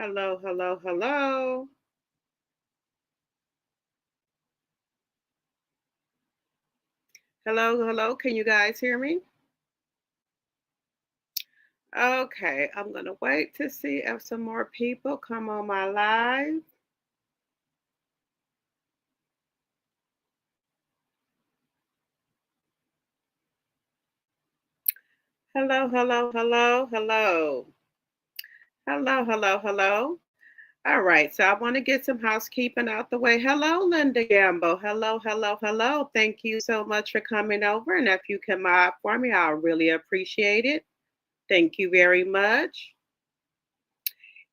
Hello, hello, hello. Hello, hello. Can you guys hear me? Okay, I'm going to wait to see if some more people come on my live. Hello, hello, hello, hello. Hello, hello, hello. All right, so I want to get some housekeeping out the way. Hello, Linda Gamble. Hello, hello, hello. Thank you so much for coming over. And if you can mod for me, I'll really appreciate it. Thank you very much.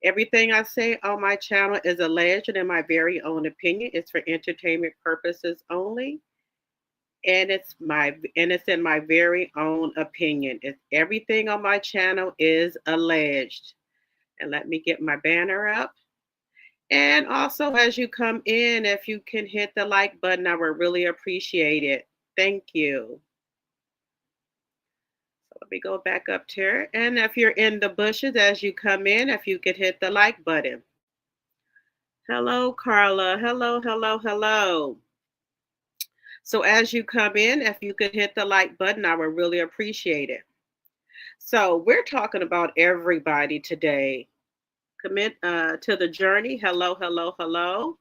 Everything I say on my channel is alleged and in my very own opinion. It's for entertainment purposes only, and it's in my very own opinion. It's everything on my channel is alleged. And let me get my banner up. And also, as you come in, if you can hit the like button, I would really appreciate it. Thank you. So let me go back up to her. And if you're in the bushes as you come in, if you could hit the like button. Hello, Carla. Hello, hello, hello. So as you come in, if you could hit the like button, I would really appreciate it. So we're talking about everybody today. Commit to the journey. Hello, hello, hello.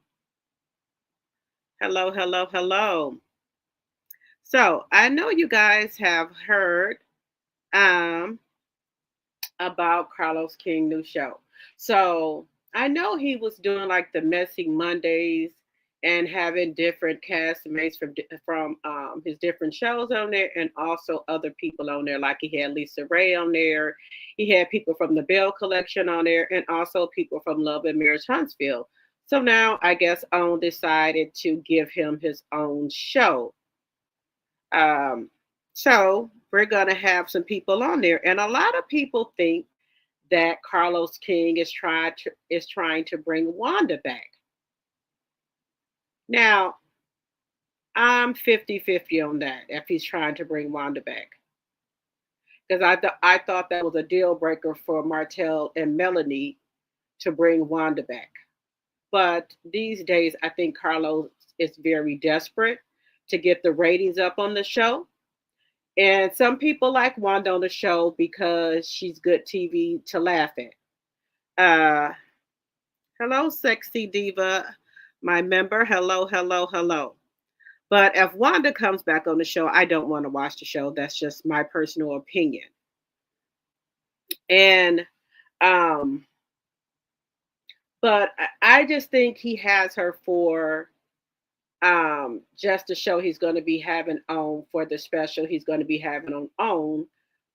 Hello, hello, hello. So I know you guys have heard um, about Carlos King new show. So I know he was doing like the messy Mondays and having different castmates from his different shows on there, and also other people on there. Like he had Lisa Ray on there, he had people from the Bell Collection on there, and also people from Love and Marriage Huntsville. So now I guess OWN decided to give him his own show. Um, so we're gonna have some people on there, and a lot of people think that Carlos King is trying to bring Wanda back. Now, I'm 50-50 on that if he's trying to bring Wanda back. Because I thought that was a deal breaker for Martell and Melanie to bring Wanda back. But these days, I think Carlos is very desperate to get the ratings up on the show. And some people like Wanda on the show because she's good TV to laugh at. Uh, Hello, sexy diva, my member. Hello, hello, hello. But if Wanda comes back on the show, I don't want to watch the show. That's just my personal opinion. And um, but I just think he has her for just to show he's going to be having on for the special he's going to be having on OWN.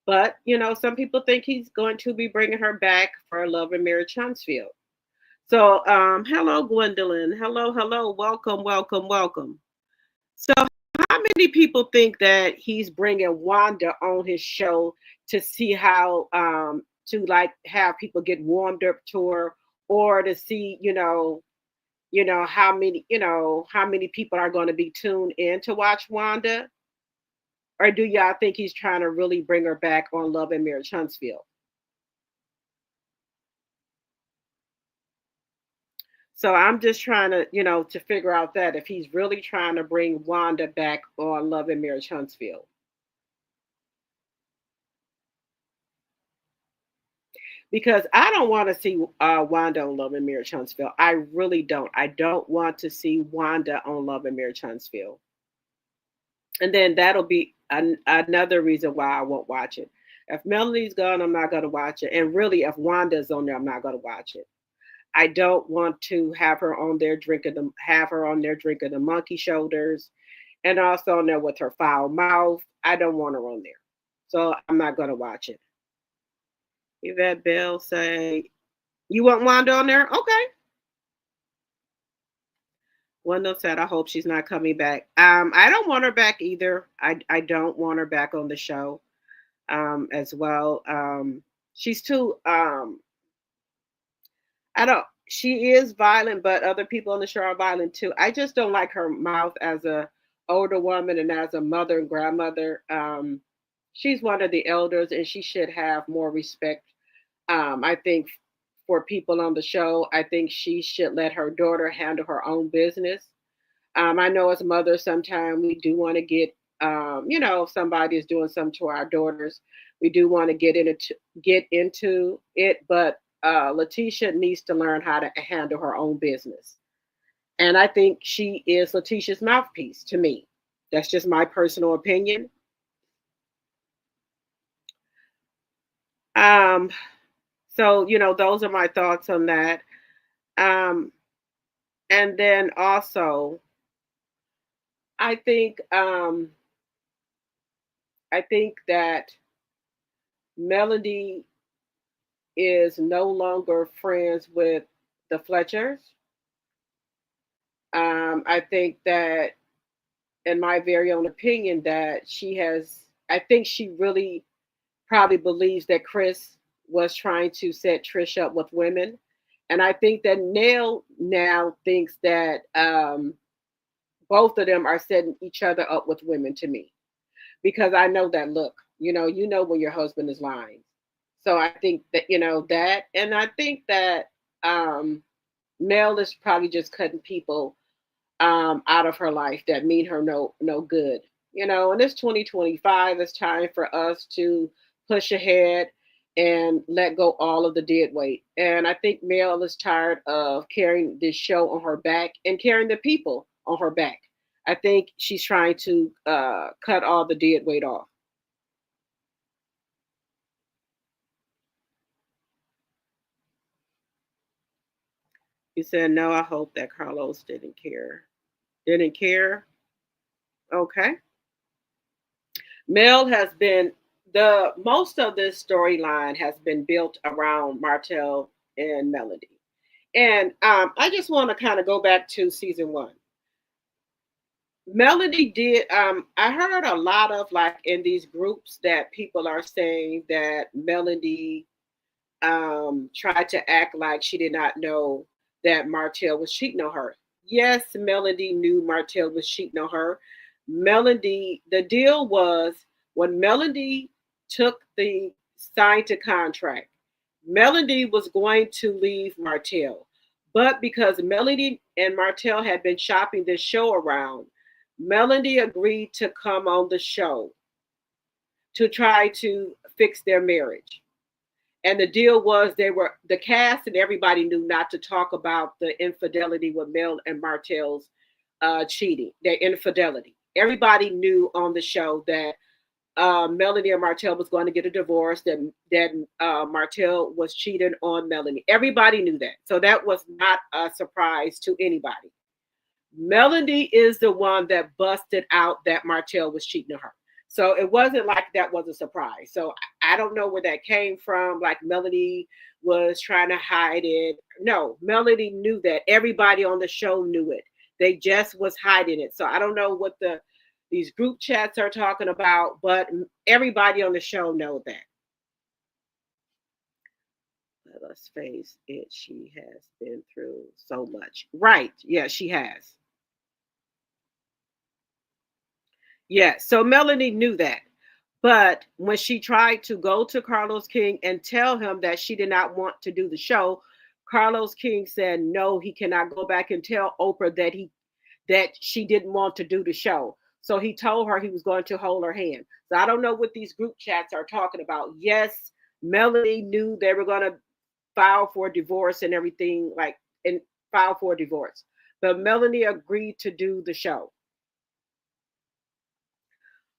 But some people think he's going to be bringing her back for Love and Marriage Huntsville. So, hello, Gwendolyn. Hello, hello. Welcome, welcome, welcome. So, how many people think that he's bringing Wanda on his show to see how, to like have people get warmed up to her, or to see, how many people are going to be tuned in to watch Wanda? Or do y'all think he's trying to really bring her back on Love and Marriage Huntsville? So I'm just trying to, to figure out that if he's really trying to bring Wanda back on Love and Marriage Huntsville. Because I don't want to see Wanda on Love and Marriage Huntsville. I really don't. I don't want to see Wanda on Love and Marriage Huntsville. And then that'll be another reason why I won't watch it. If Melanie's gone, I'm not going to watch it. And really, if Wanda's on there, I'm not going to watch it. I don't want to have her on there drinking the monkey shoulders, and also on there with her foul mouth. I don't want her on there, so I'm not gonna watch it. Yvette Bell say, "You want Wanda on there?" Okay. Wanda said, "I hope she's not coming back." I don't want her back either. I don't want her back on the show, as well. She's too I don't. She is violent, but other people on the show are violent too. I just don't like her mouth as a older woman and as a mother and grandmother. She's one of the elders, and she should have more respect. I think for people on the show. I think she should let her daughter handle her own business. I know as mothers, sometimes we do want to get, if somebody is doing something to our daughters, we do want to get into it. But Letitia needs to learn how to handle her own business, and I think she is Letitia's mouthpiece to me. That's just my personal opinion. Um, so those are my thoughts on that. Um, and then also, I think I think that Melody is no longer friends with the Fletchers. I think that, in my very own opinion, that I think she really probably believes that Chris was trying to set Trish up with women. And I think that Nail now thinks that both of them are setting each other up with women to me. Because I know that look, you know when your husband is lying. So I think that that, and I think that um, Mel is probably just cutting people out of her life that mean her no good. And it's 2025. It's time for us to push ahead and let go all of the dead weight. And I think Mel is tired of carrying this show on her back and carrying the people on her back. I think she's trying to cut all the dead weight off. He said, "No, I hope that Carlos didn't care." Didn't care. Okay. Mel has been the most of this storyline has been built around Martell and Melody. And I just want to kind of go back to season one. Melody did. I heard a lot of like in these groups that people are saying that Melody tried to act like she did not know that Martell was cheating on her. Yes, Melody knew Martell was cheating on her. Melody, the deal was when Melody took the signed to contract, Melody was going to leave Martell. But because Melody and Martell had been shopping this show around, Melody agreed to come on the show to try to fix their marriage. And the deal was the cast and everybody knew not to talk about the infidelity with Mel and Martell's cheating, their infidelity. Everybody knew on the show that Melanie and Martell was going to get a divorce, that Martell was cheating on Melanie. Everybody knew that. So that was not a surprise to anybody. Melanie is the one that busted out that Martell was cheating on her. So it wasn't like that was a surprise. So I don't know where that came from. Like Melanie was trying to hide it. No, Melanie knew that. Everybody on the show knew it. They just was hiding it. So I don't know what these group chats are talking about, but everybody on the show know that. Let us face it. She has been through so much. Right. Yeah, she has. Yeah, so Melanie knew that. But when she tried to go to Carlos King and tell him that she did not want to do the show, Carlos King said no, he cannot go back and tell Oprah that she didn't want to do the show. So he told her he was going to hold her hand. So I don't know what these group chats are talking about. Yes, Melanie knew they were going to file for divorce and everything, like, and file for divorce. But Melanie agreed to do the show.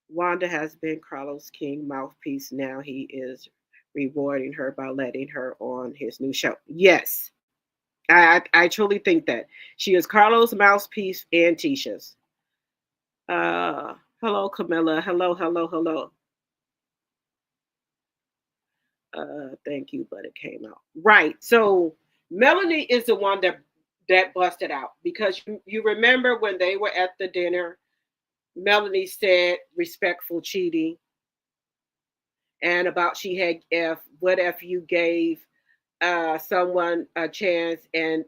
Wanda has been Carlos King mouthpiece. Now he is rewarding her by letting her on his new show. Yes, I truly think that she is Carlos' mouthpiece and Tisha's. Hello, Camilla. Hello, hello, hello. Thank you, but it came out right. So Melanie is the one that busted out because you remember when they were at the dinner. Melanie said respectful cheating and about she had if what if you gave someone a chance and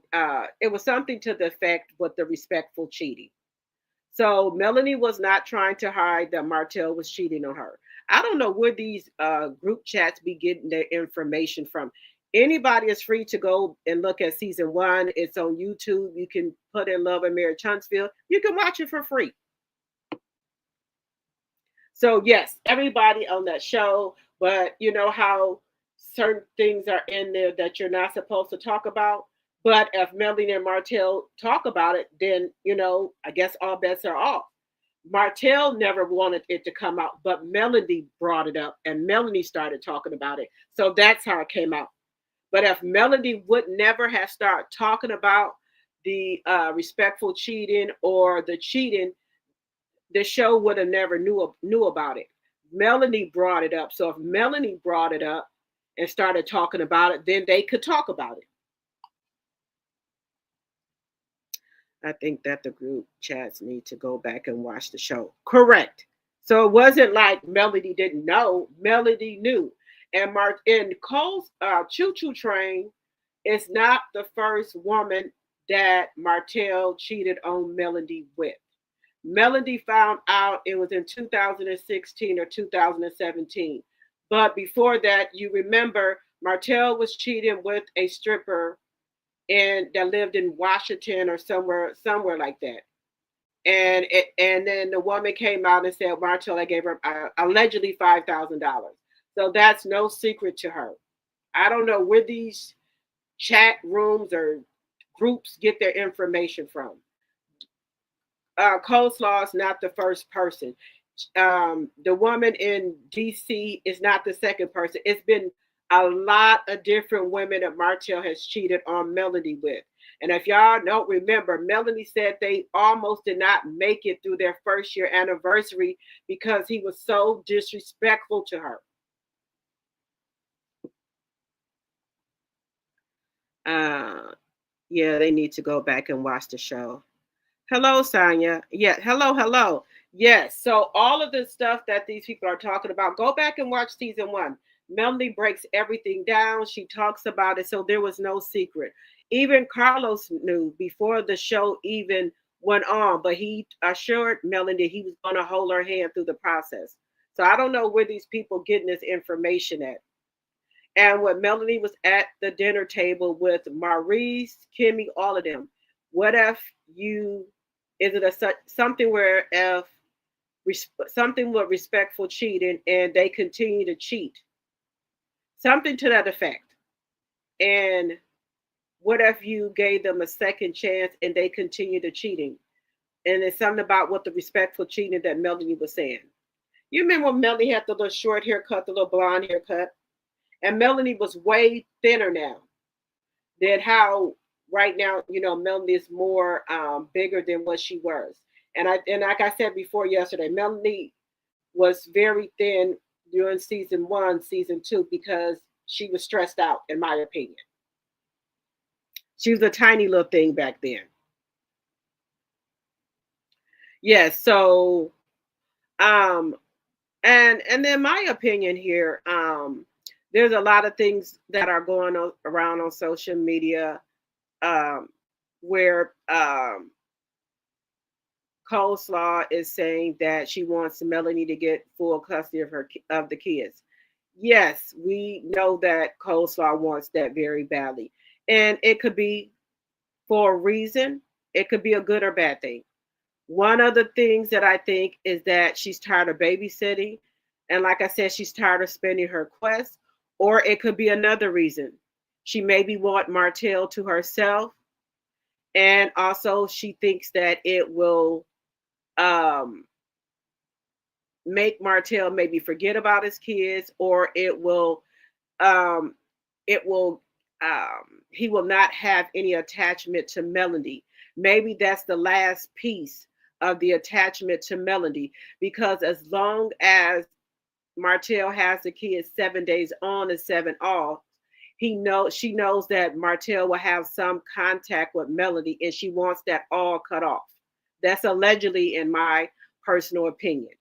it was something to the effect with the respectful cheating. So Melanie was not trying to hide that Martell was cheating on her. I don't know where these group chats be getting their information from. Anybody is free to go and look at season 1. It's on YouTube. You can put in Love and Marriage Huntsville. You can watch it for free. So yes, everybody on that show, but you know how certain things are in there that you're not supposed to talk about. But if Melanie and Martell talk about it, then I guess all bets are off. Martell never wanted it to come out, but Melanie brought it up and Melanie started talking about it. So that's how it came out. But if Melanie would never have started talking about the respectful cheating or the cheating, the show would have never knew about it. Melanie brought it up. So if Melanie brought it up and started talking about it, then they could talk about it. I think that the group chats need to go back and watch the show. Correct. So it wasn't like Melody didn't know. Melody knew. And Cole's Choo Choo Train is not the first woman that Martell cheated on Melody with. Melody found out it was in 2016 or 2017. But before that, you remember Martell was cheating with a stripper and that lived in Washington or somewhere like that. And then the woman came out and said Martell, I gave her allegedly $5,000. So that's no secret to her. I don't know where these chat rooms or groups get their information from. Coleslaw is not the first person. The woman in DC is not the second person. It's been a lot of different women that Martell has cheated on Melody with. And if y'all don't remember, Melody said they almost did not make it through their first year anniversary because he was so disrespectful to her. Yeah, they need to go back and watch the show. Hello, Sonia. Yeah, hello. Yes, so all of the stuff that these people are talking about, go back and watch season 1. Melanie breaks everything down. She talks about it, so there was no secret. Even Carlos knew before the show even went on, but he assured Melanie he was going to hold her hand through the process. So I don't know where these people getting this information at. And when Melanie was at the dinner table with Maurice, Kimmi, all of them, what if is it something where if something with respectful cheating and they continue to cheat? Something to that effect. And what if you gave them a second chance and they continue to cheating? And it's something about what the respectful cheating that Melanie was saying. You remember when Melanie had the little short haircut, the little blonde haircut? And Melanie was way thinner now than how right now, Melanie is more bigger than what she was. And like I said before yesterday, Melanie was very thin during season 1, season 2, because she was stressed out, in my opinion. She was a tiny little thing back then. Yes, so and then my opinion here, there's a lot of things that are going on around on social media where Coleslaw is saying that she wants Melanie to get full custody of the kids. Yes, we know that Coleslaw wants that very badly, and it could be for a reason. It could be a good or bad thing. One of the things that I think is that she's tired of babysitting, and like I said, she's tired of spending her quest. Or it could be another reason. She maybe want Martell to herself, and also she thinks that it will make Martell maybe forget about his kids, or it will he will not have any attachment to Melody. Maybe that's the last piece of the attachment to Melody, because as long as Martell has the kids 7 days on and 7 off, she knows that Martell will have some contact with Melody, and she wants that all cut off. That's allegedly, in my personal opinion.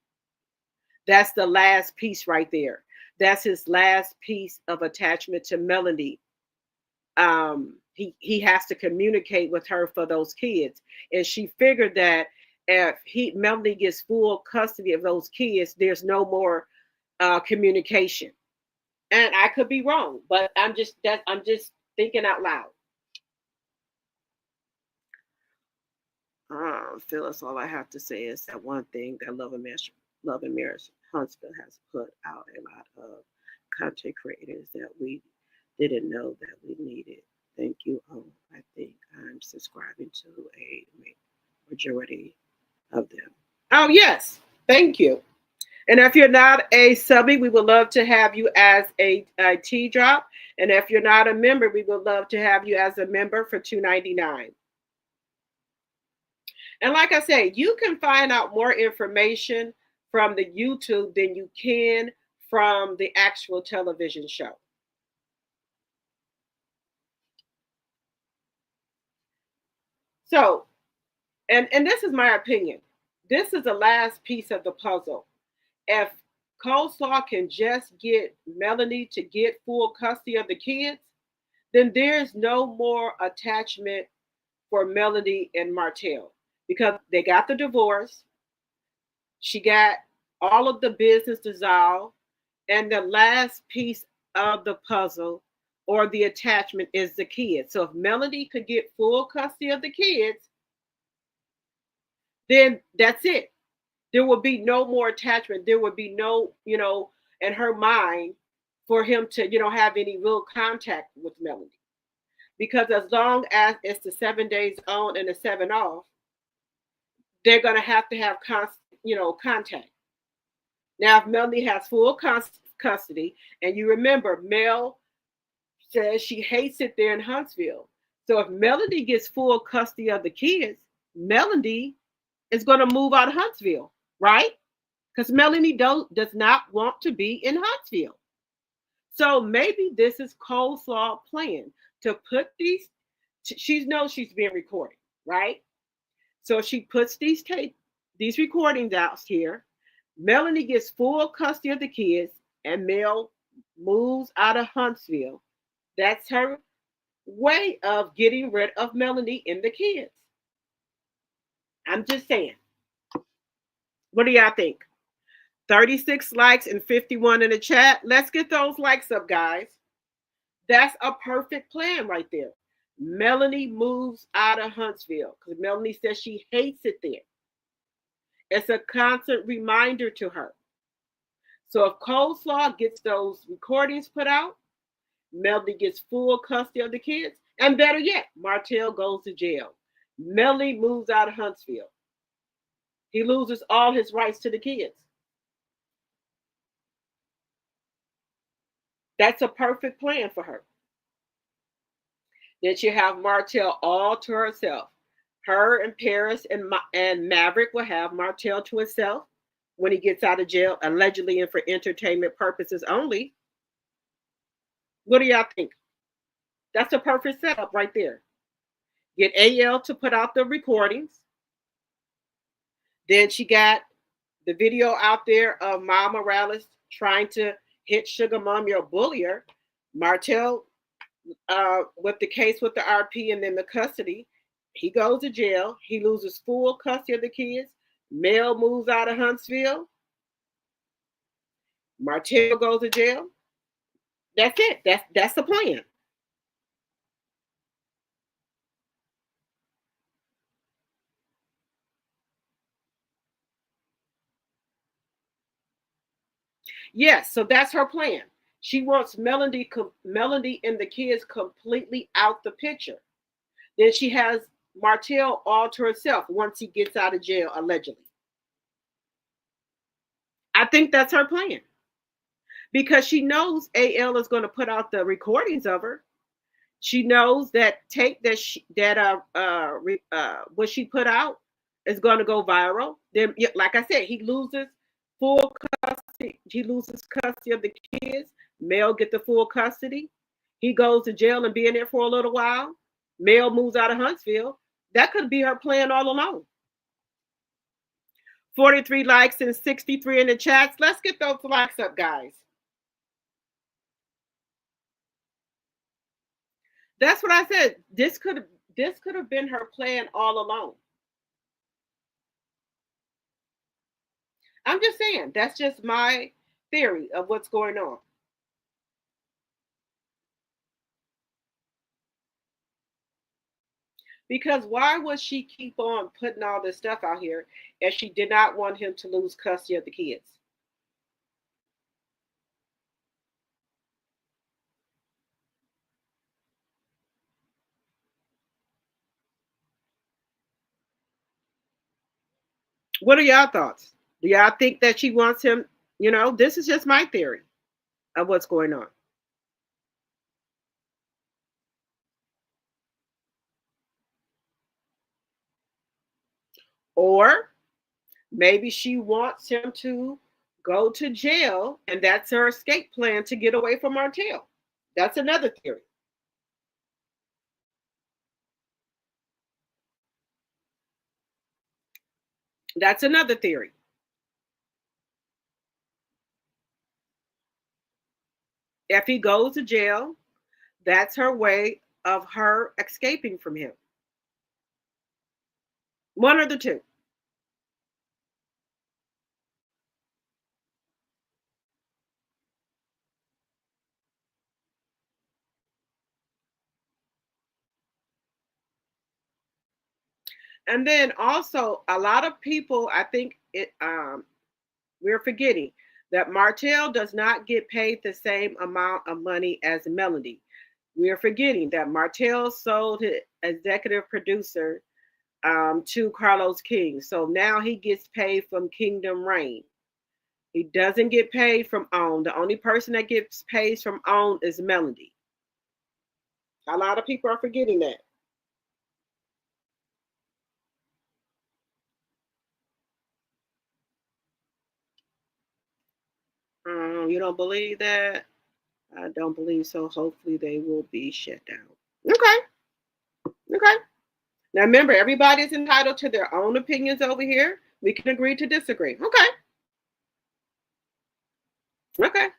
That's the last piece right there. That's his last piece of attachment to Melody. He has to communicate with her for those kids, and she figured that if Melody gets full custody of those kids, there's no more communication. And I could be wrong, but I'm just thinking out loud. Phyllis, all I have to say is that one thing that Love and Marriage Huntsville has put out a lot of content creators that we didn't know that we needed. Thank you. I think I'm subscribing to a majority of them. Oh, yes. Thank you. And if you're not a subby, we would love to have you as a T drop. And if you're not a member, we would love to have you as a member for $2.99. And like I said, you can find out more information from the YouTube than you can from the actual television show. So, and this is my opinion. This is the last piece of the puzzle. If Coleslaw can just get Melanie to get full custody of the kids, then there's no more attachment for Melanie and Martell because they got the divorce. She got all of the business dissolved. And the last piece of the puzzle or the attachment is the kids. So if Melanie could get full custody of the kids, then that's it. There will be no more attachment. There would be no, in her mind for him to, have any real contact with Melanie. Because as long as it's the 7 days on and the 7 off, they're going to have constant, contact. Now, if Melanie has full custody, and you remember, Mel says she hates it there in Huntsville. So if Melanie gets full custody of the kids, Melanie is going to move out of Huntsville, right? Because Melanie does not want to be in Huntsville. So maybe this is Coleslaw plan to put these. She knows she's being recorded, right? So she puts these recordings out here. Melanie gets full custody of the kids, and Mel moves out of Huntsville. That's her way of getting rid of Melanie and the kids. I'm just saying. What do y'all think? 36 likes and 51 in the chat. Let's get those likes up, guys. That's a perfect plan right there. Melanie moves out of Huntsville because Melanie says she hates it there. It's a constant reminder to her. So if Coleslaw gets those recordings put out, Melanie gets full custody of the kids, and better yet, Martell goes to jail. Melanie moves out of Huntsville. He loses all his rights to the kids. That's a perfect plan for her. Then she have Martell all to herself. Her and Paris and Maverick will have Martell to himself when he gets out of jail, allegedly and for entertainment purposes only. What do y'all think? That's a perfect setup right there. Get AL to put out the recordings. Then she got the video out there of Miles Morales trying to hit Sugar Mommy or bully her. Martell, with the case with the RP and then the custody, he goes to jail. He loses full custody of the kids. Mel moves out of Huntsville. Martell goes to jail. That's it. That's the plan. Yes, so that's her plan. She wants Melanie and the kids completely out the picture. Then she has Martell all to herself once he gets out of jail, allegedly. I think that's her plan because she knows AL is going to put out the recordings of her. She knows that tape what she put out is going to go viral. Then, like I said, he loses full custody. He loses custody of the kids. Mel get the full custody. He goes to jail and be in there for a little while. Mel moves out of Huntsville. That could be her plan all along. 43 likes and 63 in the chats. Let's get those likes up, guys. That's what I said. This could have been her plan all along. I'm just saying, that's just my theory of what's going on. Because why would she keep on putting all this stuff out here if she did not want him to lose custody of the kids? What are y'all thoughts? Do y'all think that she wants him? This is just my theory of what's going on. Or maybe she wants him to go to jail and that's her escape plan to get away from Martell. That's another theory. That's another theory. If he goes to jail, that's her way of her escaping from him. One or the two. And then also, a lot of people, I think we're forgetting that Martell does not get paid the same amount of money as Melody. We are forgetting that Martell sold his executive producer to Carlos King. So now he gets paid from Kingdom Reign. He doesn't get paid from OWN. The only person that gets paid from OWN is Melody. A lot of people are forgetting that. You don't believe that? I don't believe so. Hopefully they will be shut down. Okay. Okay. Now remember, everybody's entitled to their own opinions over here. We can agree to disagree. Okay. Okay.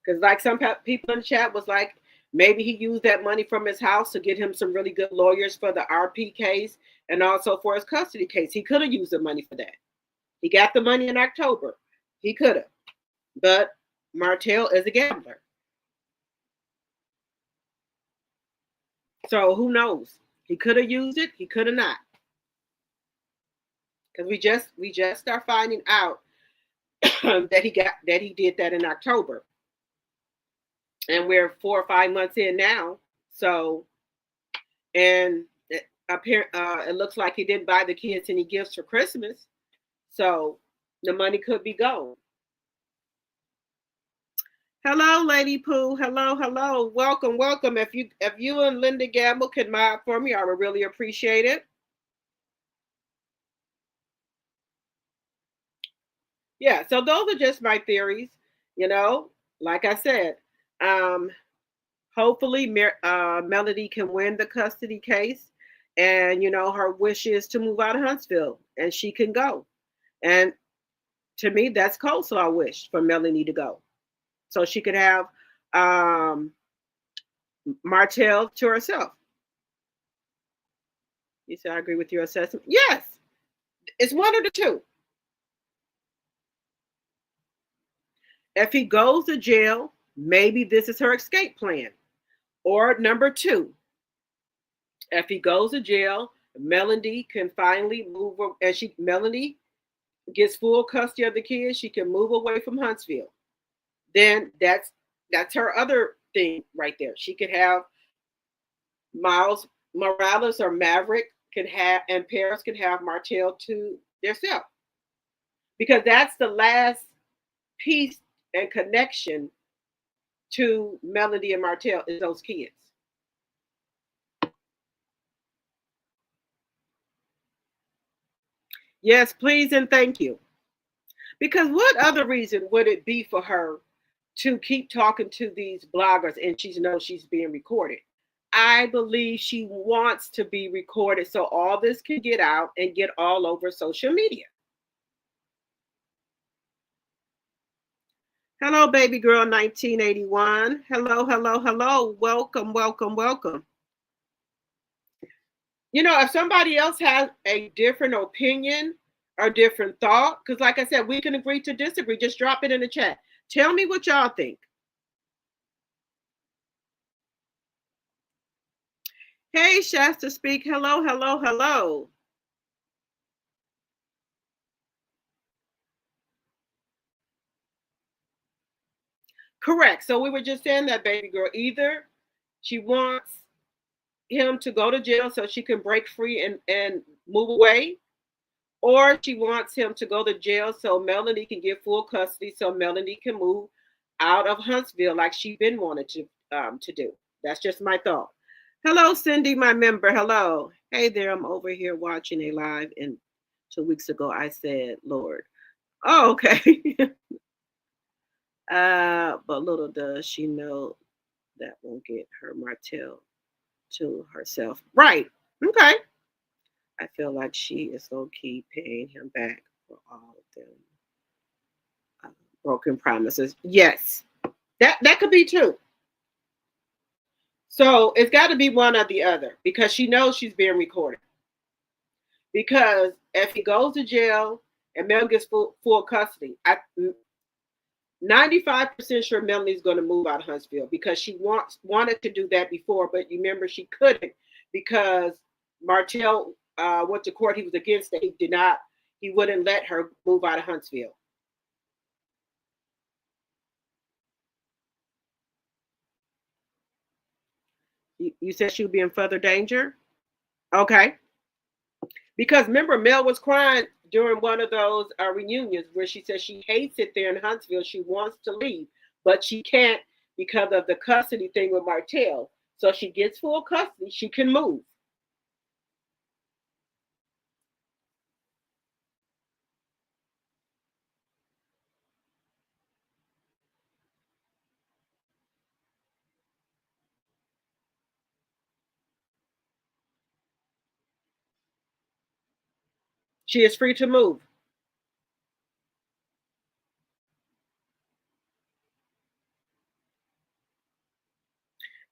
Because like some people in the chat was like, maybe he used that money from his house to get him some really good lawyers for the RP case and also for his custody case. He could have used the money for that. He got the money in October. He could have. But Martell is a gambler. So who knows? He could have used it. He could have not. Because we just are finding out that he did that in October, and we're 4 or 5 months in now. So, and it looks like he didn't buy the kids any gifts for Christmas, so the money could be gone. Hello, Lady Pooh. Hello, hello. Welcome, welcome. If you and Linda Gamble can mod for me, I would really appreciate it. Yeah, so those are just my theories. Like I said, um, hopefully Melody can win the custody case, and her wish is to move out of Huntsville, and she can go. And to me, that's Coleslaw wish for Melanie to go, so she could have um, Martell to herself. You said I agree with your assessment. Yes, it's one of the two. If he goes to jail, maybe this is her escape plan. Or number two, if he goes to jail, Melody can finally move, and Melody gets full custody of the kids. She can move away from Huntsville. Then that's her other thing right there. She could have Miles Morales or Maverick can have, and Paris can have Martell to themselves, because that's the last piece and connection to Melody and Martell is those kids. Yes, please and thank you. Because what other reason would it be for her to keep talking to these bloggers and she knows she's being recorded? I believe she wants to be recorded so all this can get out and get all over social media. Hello, baby girl 1981. Hello, hello, hello. Welcome, welcome, welcome. If somebody else has a different opinion or different thought, because like I said, we can agree to disagree. Just drop it in the chat. Tell me what y'all think. Hey, Shasta, speak. Hello, hello, hello. Correct. So we were just saying that, baby girl. Either she wants him to go to jail so she can break free and move away, or she wants him to go to jail so Melanie can get full custody so Melanie can move out of Huntsville like she been wanted to do. That's just my thought. Hello, Cindy, my member. Hello. Hey there, I'm over here watching a live, and 2 weeks ago I said, Lord. Oh, okay. But little does she know that won't get her Martell to herself. Right. Okay. I feel like she is low key paying him back for all of them uh, broken promises. Yes, that could be too. So it's got to be one or the other because she knows she's being recorded. Because if he goes to jail and Mel gets full custody, 95% sure Melanie's going to move out of Huntsville because she wanted to do that before, but you remember she couldn't because Martell went to court. He was against it. He did not. He wouldn't let her move out of Huntsville. You said she would be in further danger. Okay, because remember Mel was crying during one of those reunions where she said she hates it there in Huntsville. She wants to leave, but she can't because of the custody thing with Martell. So she gets full custody. She can move. She is free to move.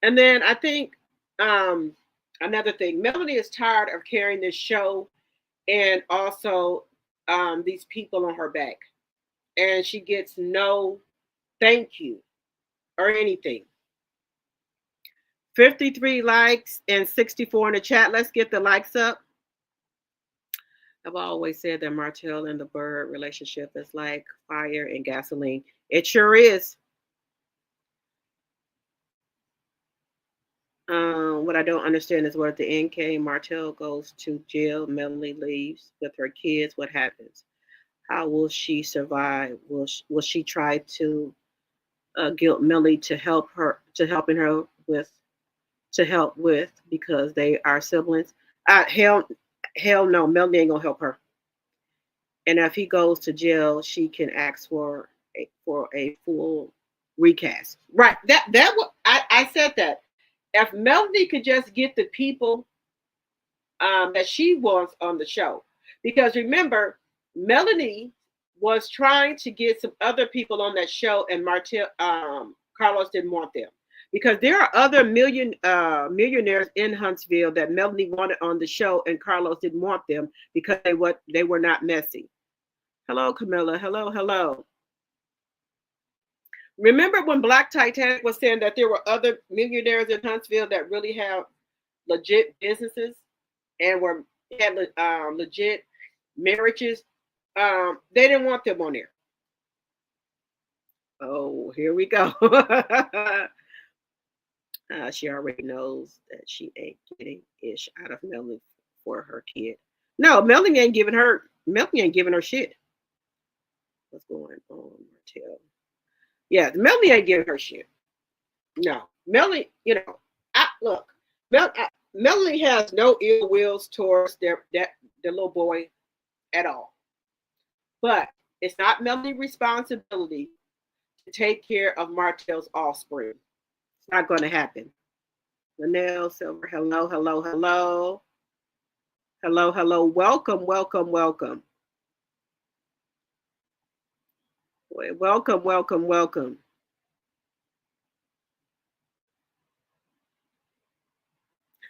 And then I think um, another thing, Melanie is tired of carrying this show and also these people on her back. And she gets no thank you or anything. 53 likes and 64 in the chat. Let's get the likes up. I've always said that Martell and the Bird relationship is like fire and gasoline. It sure is. What I don't understand is what at the end came. Martell goes to jail. Melanie leaves with her kids. What happens? How will she survive? Will she try to guilt Melanie to helping her with to help with because they are siblings? Hell no. Melanie ain't gonna help her. And if he goes to jail, she can ask for a full recast. Right. That what I said that. If Melanie could just get the people that she wants on the show, because remember, Melanie was trying to get some other people on that show, and Martell Carlos didn't want them because there are other millionaires in Huntsville that Melanie wanted on the show, and Carlos didn't want them because they were not messy. Hello, Camilla. Hello, hello. Remember when Black Titanic was saying that there were other millionaires in Huntsville that really have legit businesses and were had legit marriages? They didn't want them on there. Oh, here we go. She already knows that she ain't getting ish out of Melanie for her kid. No, Melanie ain't giving her. Melanie ain't giving her shit. What's going on, Martell? Yeah, Melanie ain't giving her shit. No, Melanie. Look, Melanie has no ill wills towards the little boy at all. But it's not Melanie's responsibility to take care of Martell's offspring. It's not going to happen. Linnell Silver, hello, hello, hello. Hello, hello. Welcome, welcome, welcome. Welcome, welcome, welcome.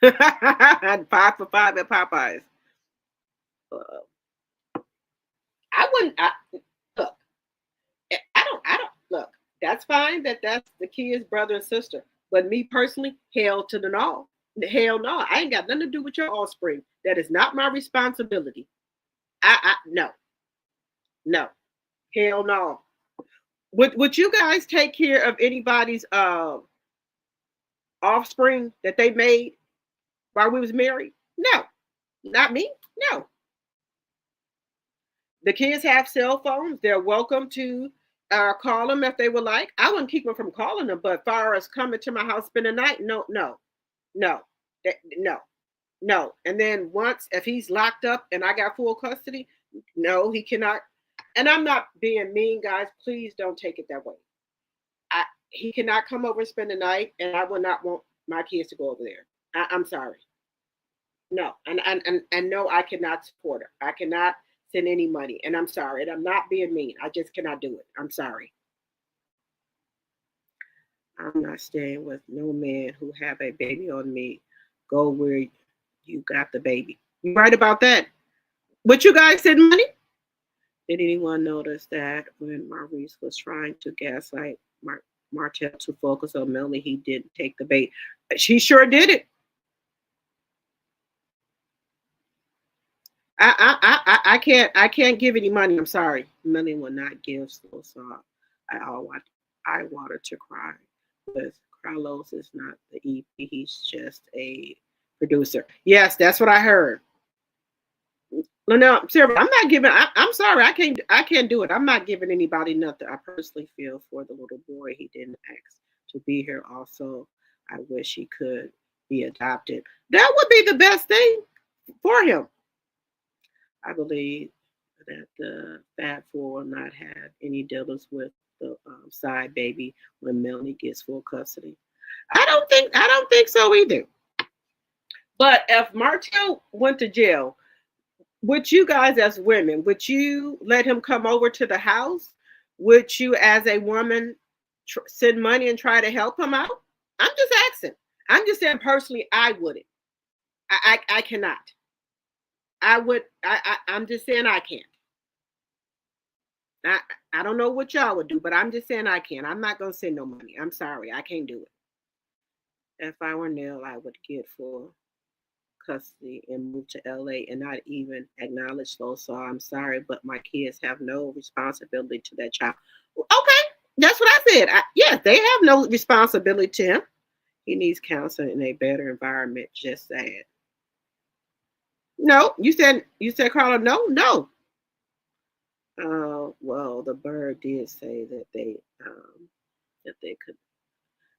5 for 5 at Popeyes. Uh, I wouldn't. Look. I don't look. That's fine. That's the kid's brother and sister. But me personally, hell to the no. Hell no, I ain't got nothing to do with your offspring. That is not my responsibility. I no, no, hell no. Would you guys take care of anybody's offspring that they made while we was married? No, not me. No. The kids have cell phones. They're welcome to call them if they would like. I wouldn't keep them from calling them, but as far as coming to my house spend the night, no, no, no, no, no. And then once, if he's locked up and I got full custody, no, he cannot. And I'm not being mean, guys. Please don't take it that way. He cannot come over and spend the night, and I will not want my kids to go over there. I'm sorry. No, and no, I cannot support her. I cannot send any money, and I'm sorry. And I'm not being mean. I just cannot do it. I'm sorry. I'm not staying with no man who have a baby on me. Go where you got the baby. You right about that? Would you guys send money? Did anyone notice that when Maurice was trying to gaslight Martell to focus on Melanie, he didn't take the bait? She sure did it. I can't give any money. I'm sorry. Melanie will not give so I wanted to cry. Because Carlos is not the EP, he's just a producer. Yes, that's what I heard. No, seriously, I'm not giving. I'm sorry, I can't do it. I'm not giving anybody nothing. I personally feel for the little boy. He didn't ask to be here. Also, I wish he could be adopted. That would be the best thing for him. I believe that the fat fool will not have any dealings with the side baby when Melanie gets full custody. I don't think so either. But if Martell went to jail, would you guys as women, would you let him come over to the house? Would you as a woman send money and try to help him out? I'm just asking. I'm just saying personally, I wouldn't. I cannot. I would. I'm just saying I can't. I I don't know what y'all would do, but I'm just saying I can't. I'm not gonna send no money. I'm sorry, I can't do it. If I were Neil, I would get full custody and move to LA and not even acknowledge those. So I'm sorry, but my kids have no responsibility to that child. Okay, that's what I said. Yes, they have no responsibility to him. He needs counseling in a better environment. Just sad. No, you said Carla. No, no. Well, the bird did say that they could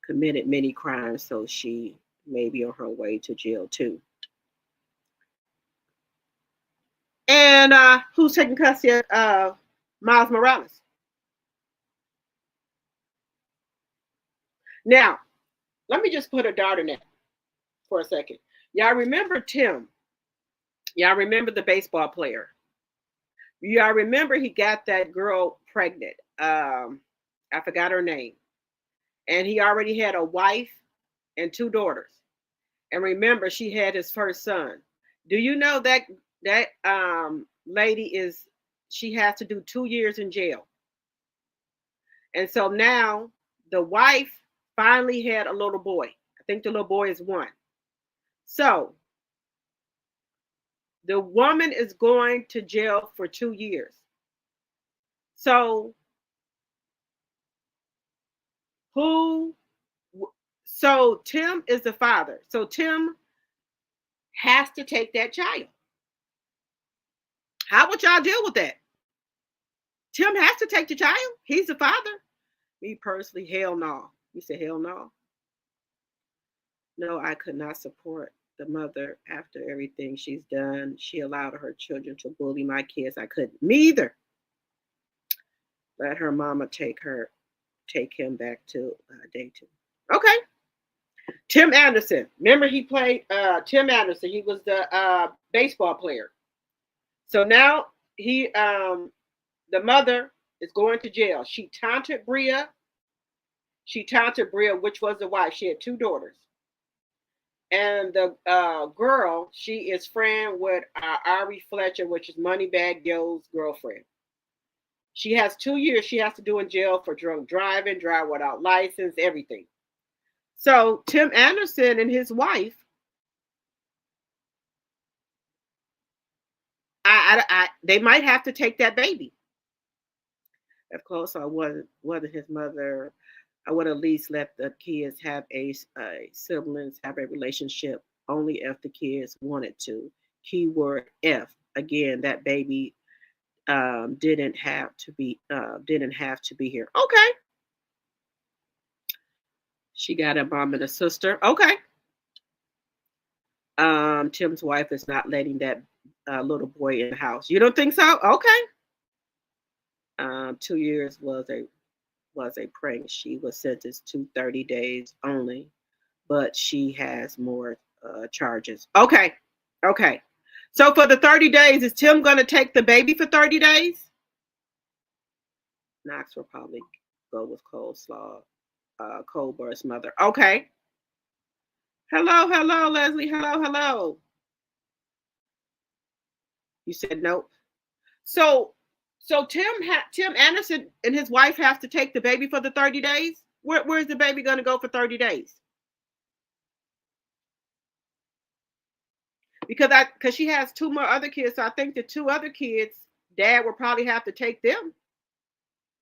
committed many crimes, so she may be on her way to jail too. And who's taking custody of Miles Morales? Now, let me just put a dart in that for a second. Y'all remember Tim? Y'all remember the baseball player? Y'all remember he got that girl pregnant? I forgot her name. And he already had a wife and two daughters. And remember, she had his first son. Do you know that lady she has to do 2 years in jail? And so now the wife finally had a little boy. I think the little boy is 1. So the woman is going to jail for 2 years. So Tim is the father. So Tim has to take that child. How would y'all deal with that? Tim has to take the child. He's the father. Me personally, hell no. You said hell no? No, I could not support the mother after everything she's done. She allowed her children to bully my kids. I couldn't. Me either. Let her mama take him back to Dayton. Okay. Tim Anderson. Remember he played Tim Anderson. He was the baseball player. So now the mother is going to jail. She taunted Bria. Which was the wife. She had 2 daughters. And the girl, she is friend with Ari Fletcher, which is Moneybag Yo's girlfriend. She has 2 years she has to do in jail for drunk driving, drive without license, everything. So Tim Anderson and his wife they might have to take that baby. Of course, I wasn't his mother. I would at least let the kids have a siblings have a relationship only if the kids wanted to. Keyword if. Again, that baby didn't have to be here. Okay, she got a mom and a sister. Okay. Tim's wife is not letting that little boy in the house. You don't think so? Okay. 2 years was a prank. She was sentenced to 30 days only, but she has more charges. Okay. Okay. So for the 30 days, is Tim going to take the baby for 30 days? Knox will probably go with Coleslaw, Colbert's mother. Okay. Hello, hello, Leslie. Hello, hello. You said nope. So, Tim Anderson and his wife have to take the baby for the 30 days. Where's the baby going to go for 30 days? Because she has two more other kids, so I think the two other kids, dad will probably have to take them.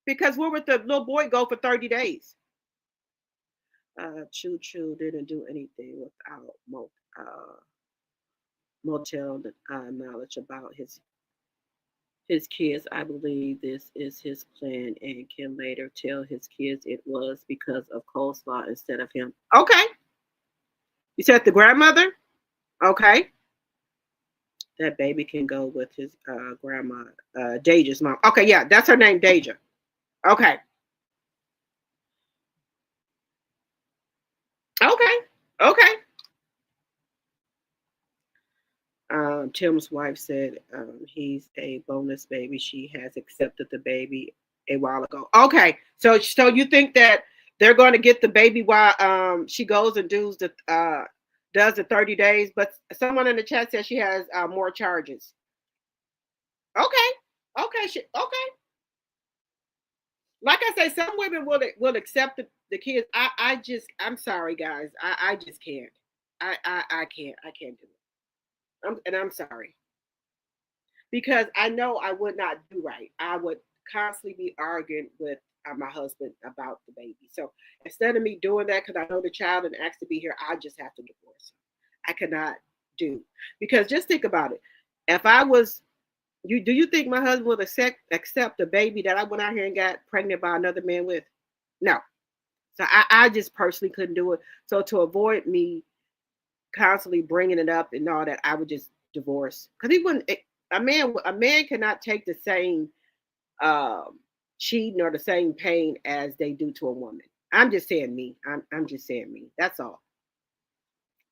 Because where would the little boy go for 30 days? Choo Choo didn't do anything without Martell knowledge about his kids. I believe this is his plan and can later tell his kids it was because of Coleslaw instead of him. Okay. You said the grandmother? Okay. That baby can go with his grandma, Deja's mom. Okay, yeah, that's her name, Deja. Okay. Okay. Okay. Tim's wife said he's a bonus baby. She has accepted the baby a while ago. Okay, so you think that they're going to get the baby while she goes and does the 30 days? But someone in the chat says she has more charges. Okay, okay. Like I say, some women will accept the kids. I'm sorry, guys. I just can't. I can't do it. I'm sorry. Because I know I would not do right. I would constantly be arguing with my husband about the baby. So instead of me doing that, because I know the child and asked to be here, I just have to divorce him. I cannot do, because just think about it. If I was you, do you think my husband would accept the baby that I went out here and got pregnant by another man with? No. So I just personally couldn't do it. So to avoid me constantly bringing it up and all that, I would just divorce, because he wouldn't. A man cannot take the same cheating or the same pain as they do to a woman. I'm just saying me. I'm just saying me. That's all.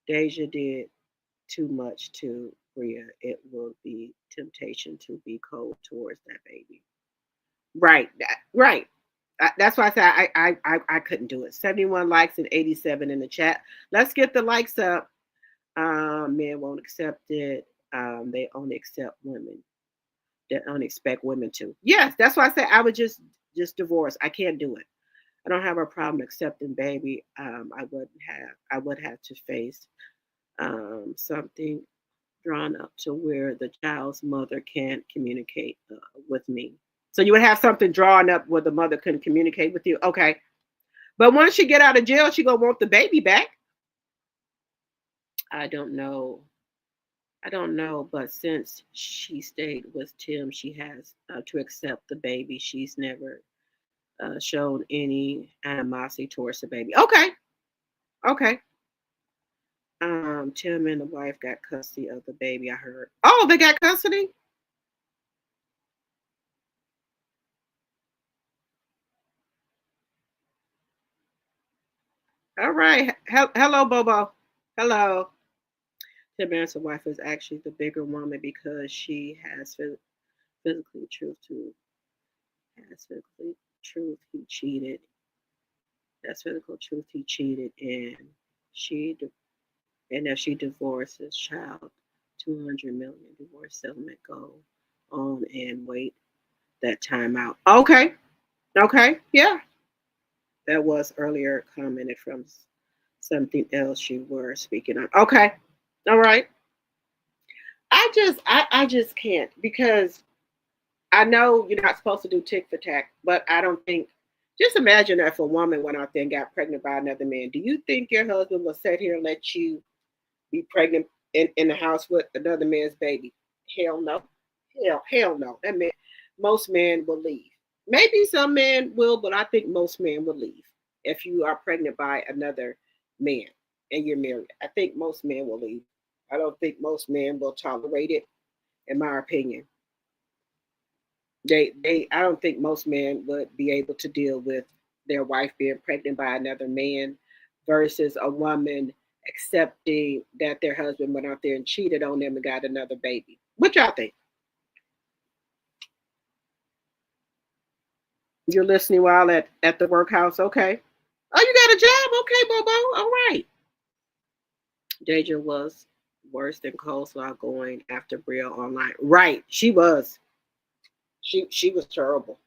Deja did too much to Rhea. It will be temptation to be cold towards that baby. Right. Right. That's why I said I couldn't do it. 71 likes and 87 in the chat. Let's get the likes up. Men won't accept it. They only accept women. They only expect women to. Yes, that's why I said I would just divorce. I can't do it. I don't have a problem accepting baby. I would have to face something drawn up to where the child's mother can't communicate with me. So you would have something drawn up where the mother couldn't communicate with you. Okay. But once she get out of jail, she gonna want the baby back. I don't know. But since she stayed with Tim, she has to accept the baby. She's never shown any animosity towards the baby. Okay. Okay. Tim and the wife got custody of the baby, I heard. Oh, they got custody? All right. Hello, Bobo. Hello. Tim Anderson's wife is actually the bigger woman because she has physically truth he cheated. That's physical truth he cheated, and if she divorces child, 200 million divorce settlement, go on and wait that time out. Okay. Okay. Yeah. That was earlier commented from something else you were speaking on. Okay. All right. I just can't because I know you're not supposed to do tick for tack, but I don't think. Just imagine if a woman went out there and got pregnant by another man. Do you think your husband will sit here and let you be pregnant in the house with another man's baby? Hell no. Hell no. That man, most men will leave. Maybe some men will, but I think most men will leave if you are pregnant by another man and you're married. I think most men will leave. I don't think most men will tolerate it, in my opinion. They I don't think most men would be able to deal with their wife being pregnant by another man versus a woman accepting that their husband went out there and cheated on them and got another baby. What y'all think? You're listening while at the workhouse, okay? Oh, you got a job, okay, Bobo. All right. Deja was worse than Coleslaw going after Bria online. Right, she was. She was terrible.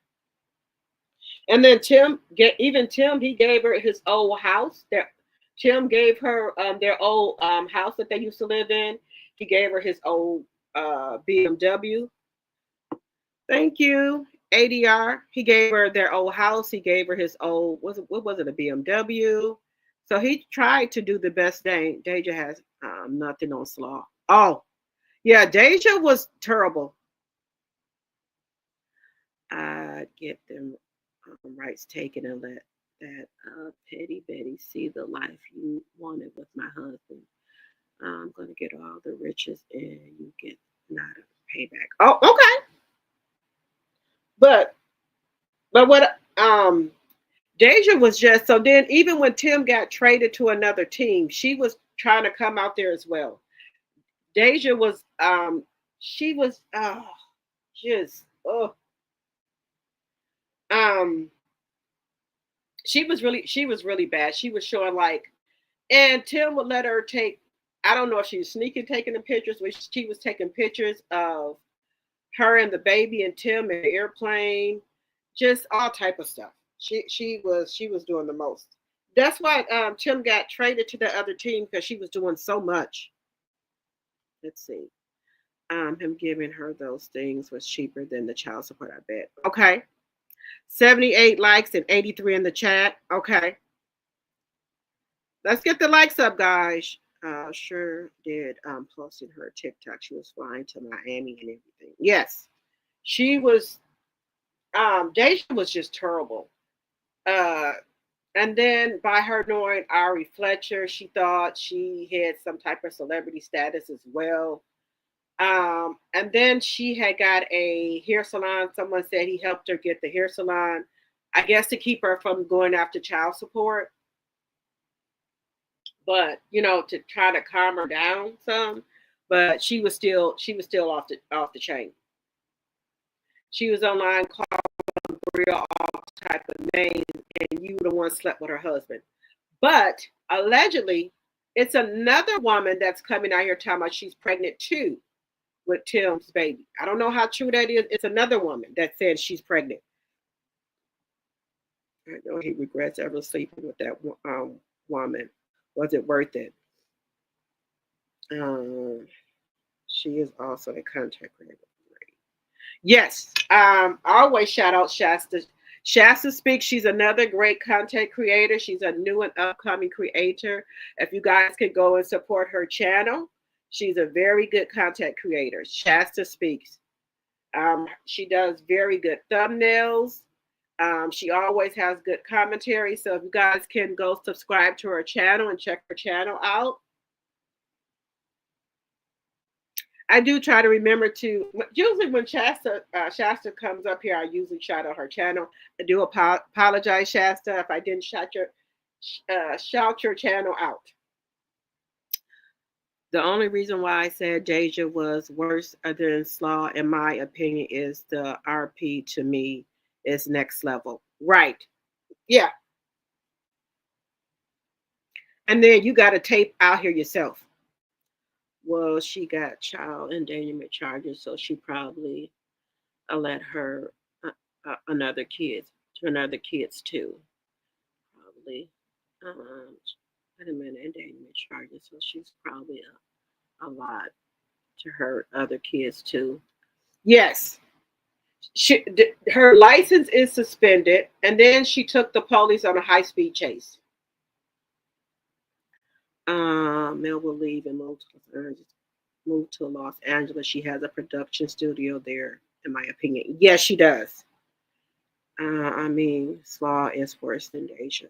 And then Tim, he gave her his old house. Tim gave her their old house that they used to live in. He gave her his old BMW. Thank you, ADR. He gave her their old house. He gave her his old what was it, a BMW. So he tried to do the best thing. Deja has nothing on Slaw. Oh, yeah, Deja was terrible. I'd get them rights taken and let that petty Betty see the life you wanted with my husband. I'm gonna get all the riches and you get not a payback. Oh, okay. But what Deja was just so then even when Tim got traded to another team, she was trying to come out there as well. Deja was she was just um she was really bad. She was showing like and Tim would let her take I don't know if she was sneaking taking the pictures, but she was taking pictures of her and the baby and Tim in the airplane, just all type of stuff. She was doing the most. That's why Tim got traded to the other team because she was doing so much. Let's see. Him giving her those things was cheaper than the child support, I bet. Okay. 78 likes and 83 in the chat. Okay. Let's get the likes up, guys. Sure did posting her TikTok. She was flying to Miami and everything. Yes. She was Deja was just terrible. Uh and then by her knowing Ari Fletcher, she thought she had some type of celebrity status as well. And then she had got a hair salon. Someone said he helped her get the hair salon, I guess to keep her from going after child support, but to try to calm her down some. But she was still off the chain. She was online calling real all type of names, and you the one slept with her husband. But allegedly, it's another woman that's coming out here talking about she's pregnant too with Tim's baby. I don't know how true that is. It's another woman that said she's pregnant. I know he regrets ever sleeping with that woman. Was it worth it? Um, she is also a contact creator. Yes. I always shout out Shasta. Shasta Speaks. She's another great content creator. She's a new and upcoming creator. If you guys could go and support her channel, she's a very good content creator. Shasta Speaks. She does very good thumbnails. She always has good commentary. So if you guys can go subscribe to her channel and check her channel out. I do try to remember to usually when Shasta comes up here, I usually shout out her channel. I do apologize, Shasta, if I didn't shout your channel out. The only reason why I said Deja was worse than Slaw, in my opinion, is the RP to me is next level. Right. Yeah. And then you got to tape out here yourself. Well, she got child endangerment charges, so she probably let her another kids to another kids too. Probably. Wait a minute, endangerment charges, so she's probably a lot. to hurt other kids too. Yes, her license is suspended, and then she took the police on a high-speed chase. Mel will leave and move to Los Angeles. She has a production studio there, in my opinion. Yes, she does. I mean, Slaw is worse than Deja.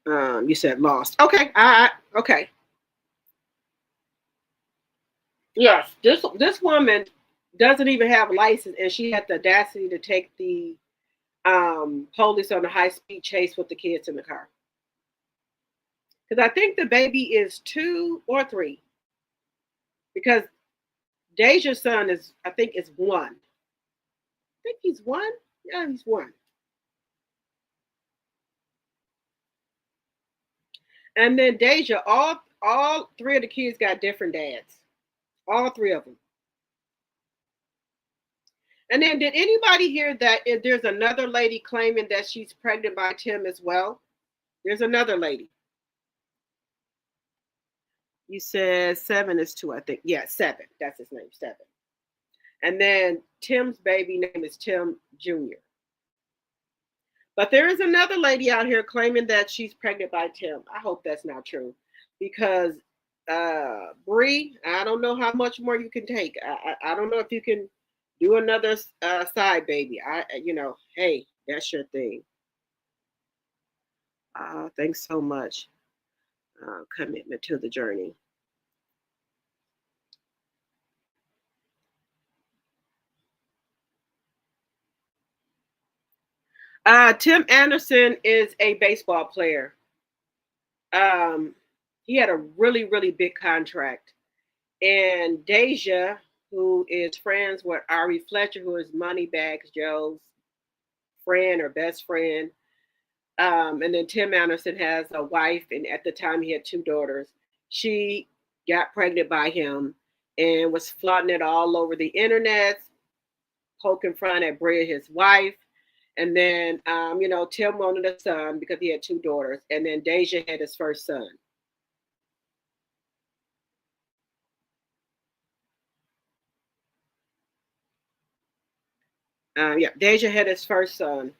You said lost. Okay, okay. Yes, this woman doesn't even have a license, and she had the audacity to take the police on a high speed chase with the kids in the car. Because I think the baby is 2 or 3. Because Deja's son is, I think, is 1. I think he's 1. Yeah, he's 1. And then Deja, all 3 of the kids got different dads. All 3 of them. And then, did anybody hear that there's another lady claiming that she's pregnant by Tim as well? There's another lady. You said 7 is 2, I think. Yeah, 7. That's his name, 7. And then Tim's baby name is Tim Jr. But there is another lady out here claiming that she's pregnant by Tim. I hope that's not true, because Bree, I don't know how much more you can take. I don't know if you can do another side baby. Hey, that's your thing. Thanks so much. Commitment to the journey. Tim Anderson is a baseball player. He had a really, really big contract. And Deja, who is friends with Ari Fletcher, who is Moneybags Joe's friend or best friend. And then Tim Anderson has a wife, and at the time he had 2 daughters. She got pregnant by him and was flaunting it all over the internet, poking fun at Bria, his wife. And then, Tim wanted a son because he had 2 daughters. And then Deja had his first son. Deja had his first son.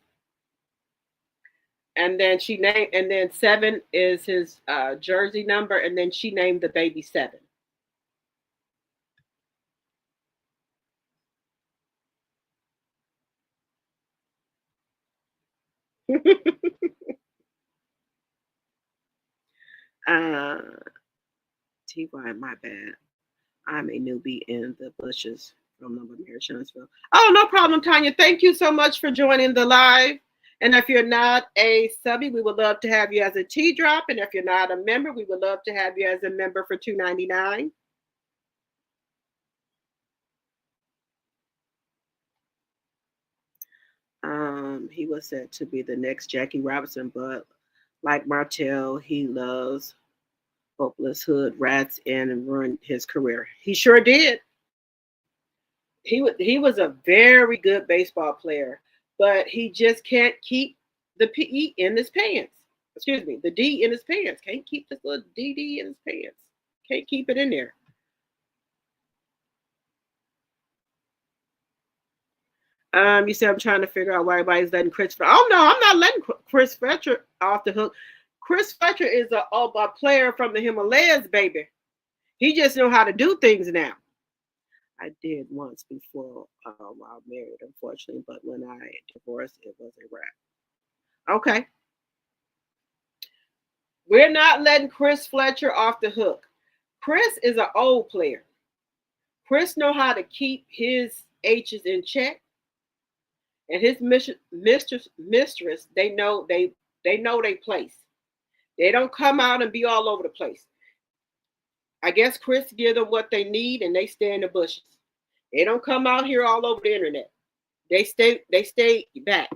And then and then 7 is his jersey number. And then she named the baby 7. TY, my bad. I'm a newbie in the bushes from Lumber Mayor Shunsville. Oh, no problem, Tanya. Thank you so much for joining the live. And if you're not a subby, we would love to have you as a tea drop. And if you're not a member, we would love to have you as a member for $2.99. He was said to be the next Jackie Robinson, but like Martell, he loves hopeless hood rats and ruined his career. He sure did. He was a very good baseball player, but he just can't keep the PE in his pants. Excuse me, the D in his pants. Can't keep this little DD in his pants. Can't keep it in there. You said I'm trying to figure out why everybody's letting Chris. Oh no, I'm not letting Chris Fletcher off the hook. Chris Fletcher is a player from the Himalayas, baby. He just know how to do things now. I did once before while married, unfortunately, but when I divorced, it was a wrap. Okay. We're not letting Chris Fletcher off the hook. Chris is an old player. Chris know how to keep his H's in check. And his mistress, they know they place. They don't come out and be all over the place. I guess Chris give them what they need and they stay in the bushes. They don't come out here all over the internet. They stay back.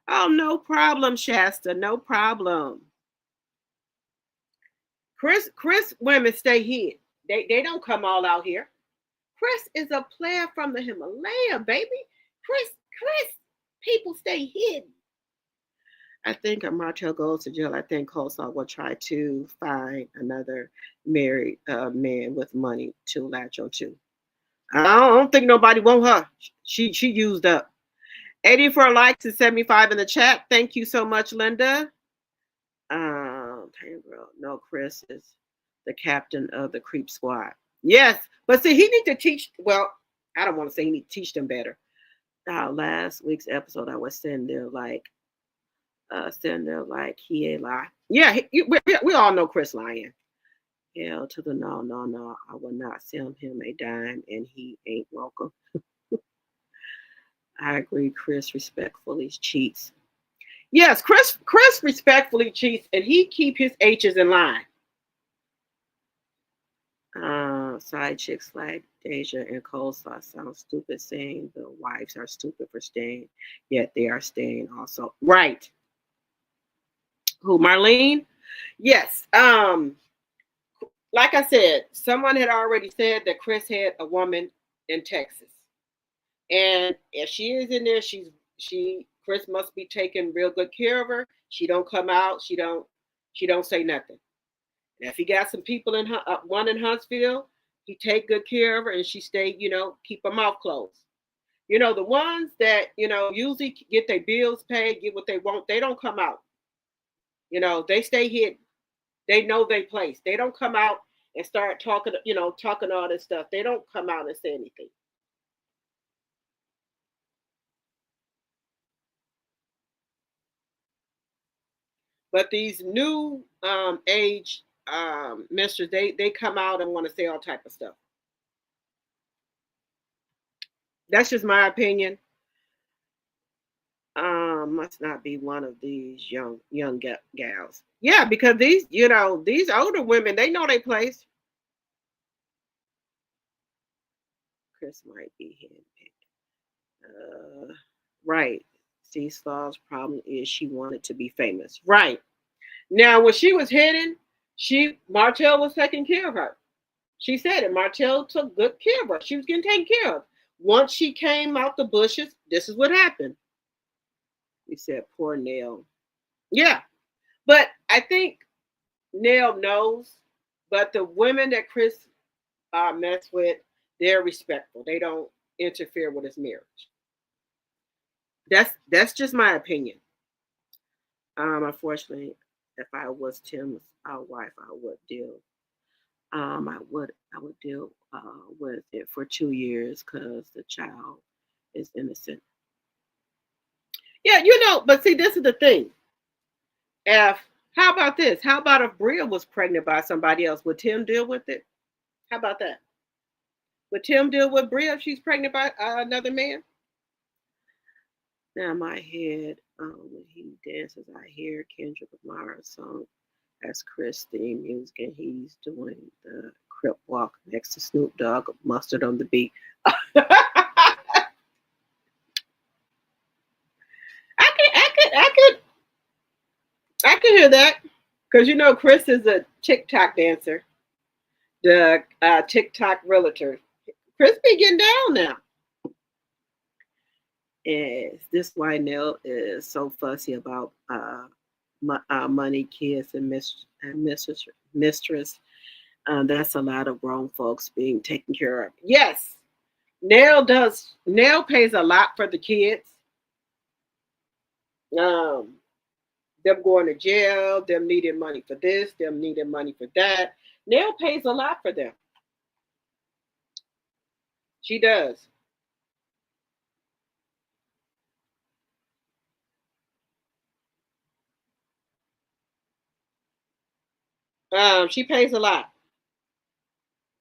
Oh, no problem, Shasta. No problem. Chris women stay hid. They don't come all out here. Chris is a player from the Himalaya, baby. Chris, people stay hidden. I think if Martell goes to jail, I think Coleslaw will try to find another married man with money to latch on to. I don't think nobody want her. She used up. 84 likes and 75 in the chat. Thank you so much, Linda. No, Chris is the captain of the creep squad. Yes, but see, he need to teach. Well, I don't want to say he need to teach them better. Last week's episode, I was sitting there like he ain't lie. Yeah, we all know Chris lying. Hell to the no, no, no. I will not sell him a dime, and he ain't welcome. I agree. Chris respectfully cheats. Yes, Chris respectfully cheats, and he keep his H's in line. Side chicks like Deja and Coleslaw sound stupid saying the wives are stupid for staying, yet they are staying also. Right. Who, Marlene? Yes. Like I said, someone had already said that Chris had a woman in Texas. And if she is in there, Chris must be taking real good care of her. She don't come out, she don't say nothing. And if he got some people in one in Huntsville, he take good care of her, and she stay, keep her mouth closed. The ones that, usually get their bills paid, get what they want, they don't come out. They stay hidden. They know their place. They don't come out and start talking, talking all this stuff. They don't come out and say anything. But these new age misters, they come out and want to say all type of stuff. That's just my opinion. Must not be one of these young gals. Yeah, because these older women, they know their place. Chris might be handpicked. Right. Ceaslaw's problem is she wanted to be famous. Right. Now, when she was hidden, Martell was taking care of her. She said it. Martell took good care of her. She was getting taken care of. Once she came out the bushes, this is what happened. We said, poor Nell. Yeah. But I think Nell knows. But the women that Chris mess with, they're respectful. They don't interfere with his marriage. That's just my opinion. Unfortunately, if I was Tim's wife, I would deal. I would deal with it for 2 years because the child is innocent. Yeah, but see, this is the thing. How about this? How about if Bria was pregnant by somebody else? Would Tim deal with it? How about that? Would Tim deal with Bria if she's pregnant by another man? Now my head, when he dances, I hear Kendrick Lamar's song as Chris theme music, and he's doing the crip walk next to Snoop Dogg, mustard on the beat. I could hear that because Chris is a TikTok dancer, the TikTok realtor. Chris be getting down now. Is this why Nell is so fussy about money, kids, and mistress? That's a lot of grown folks being taken care of. Yes, Nell does. Nell pays a lot for the kids. Them going to jail, them needing money for this, them needing money for that. Nell pays a lot for them. She does. She pays a lot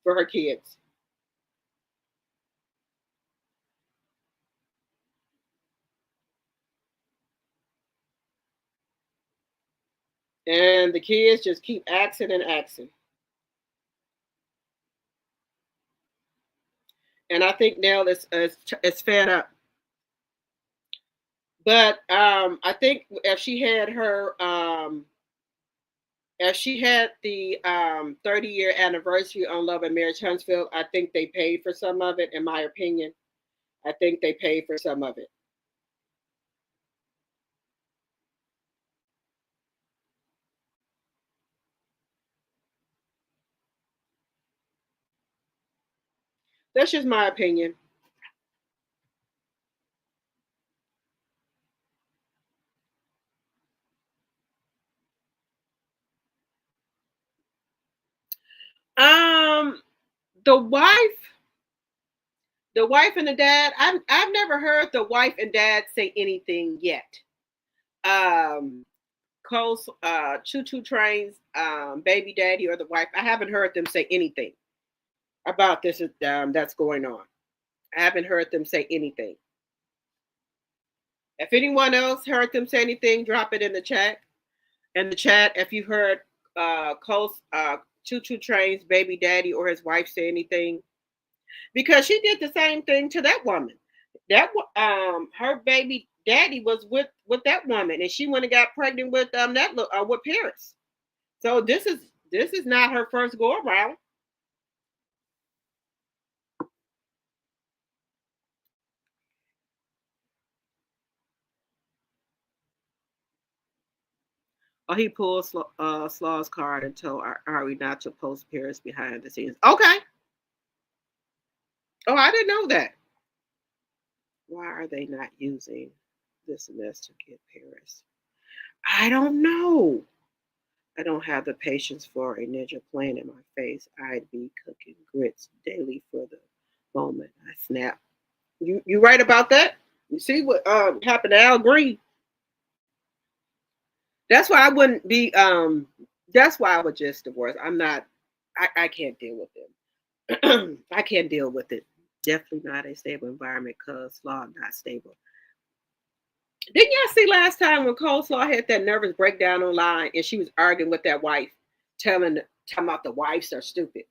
for her kids. And the kids just keep asking and asking. And I think Nell is fed up. But I think if she had the 30-year anniversary on Love and Marriage Huntsville, I think they paid for some of it, in my opinion. I think they paid for some of it. That's just my opinion. Um, the wife, the wife and the dad. I've never heard the wife and dad say anything yet. Um, Cole's Choo Choo Train's baby daddy or the wife. I haven't heard them say anything about this that's going on. I haven't heard them say anything. If anyone else heard them say anything, drop it in the chat. In the chat, if you heard Cole's Choo Choo Train's baby daddy or his wife say anything, because she did the same thing to that woman. That her baby daddy was with that woman, and she went and got pregnant with that with Paris. So this is not her first go around. Oh, he pulled Slaw's card and told Ari not to post Paris behind the scenes. Okay. Oh, I didn't know that. Why are they not using this mess to get Paris? I don't know. I don't have the patience for a ninja playing in my face. I'd be cooking grits daily for the moment I snap. You right about that? You see what happened to Al Green? That's why I wouldn't be that's why I would just divorce. I can't deal with them. I can't deal with it. Definitely not a stable environment because law not stable. Didn't y'all see last time when Coleslaw had that nervous breakdown online and she was arguing with that wife, talking about the wives are stupid?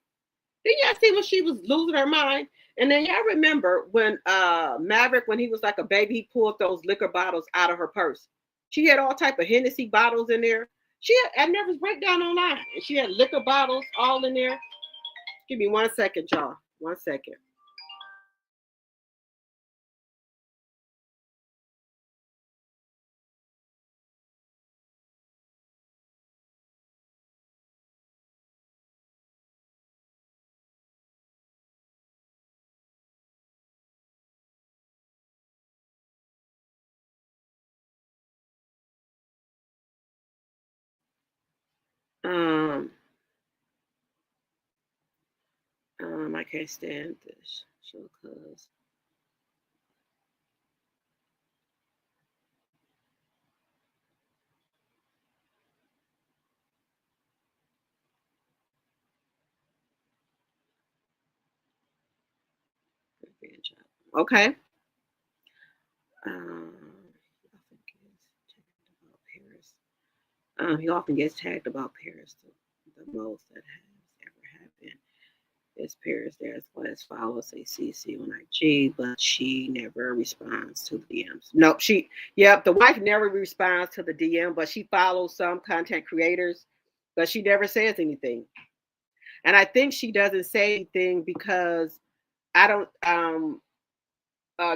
Didn't y'all see when she was losing her mind? And then y'all remember when Maverick, when he was like a baby, he pulled those liquor bottles out of her purse. She had all type of Hennessy bottles in there. She had a nervous breakdown online, and she had liquor bottles all in there. Give me 1 second, y'all. 1 second. Um, I can't stand this show because okay. He often gets tagged about Paris. The most that has ever happened is Paris. There's what as follows a CC on IG, but she never responds to the DMs. Nope, the wife never responds to the DM, but she follows some content creators, but she never says anything. And I think she doesn't say anything because I don't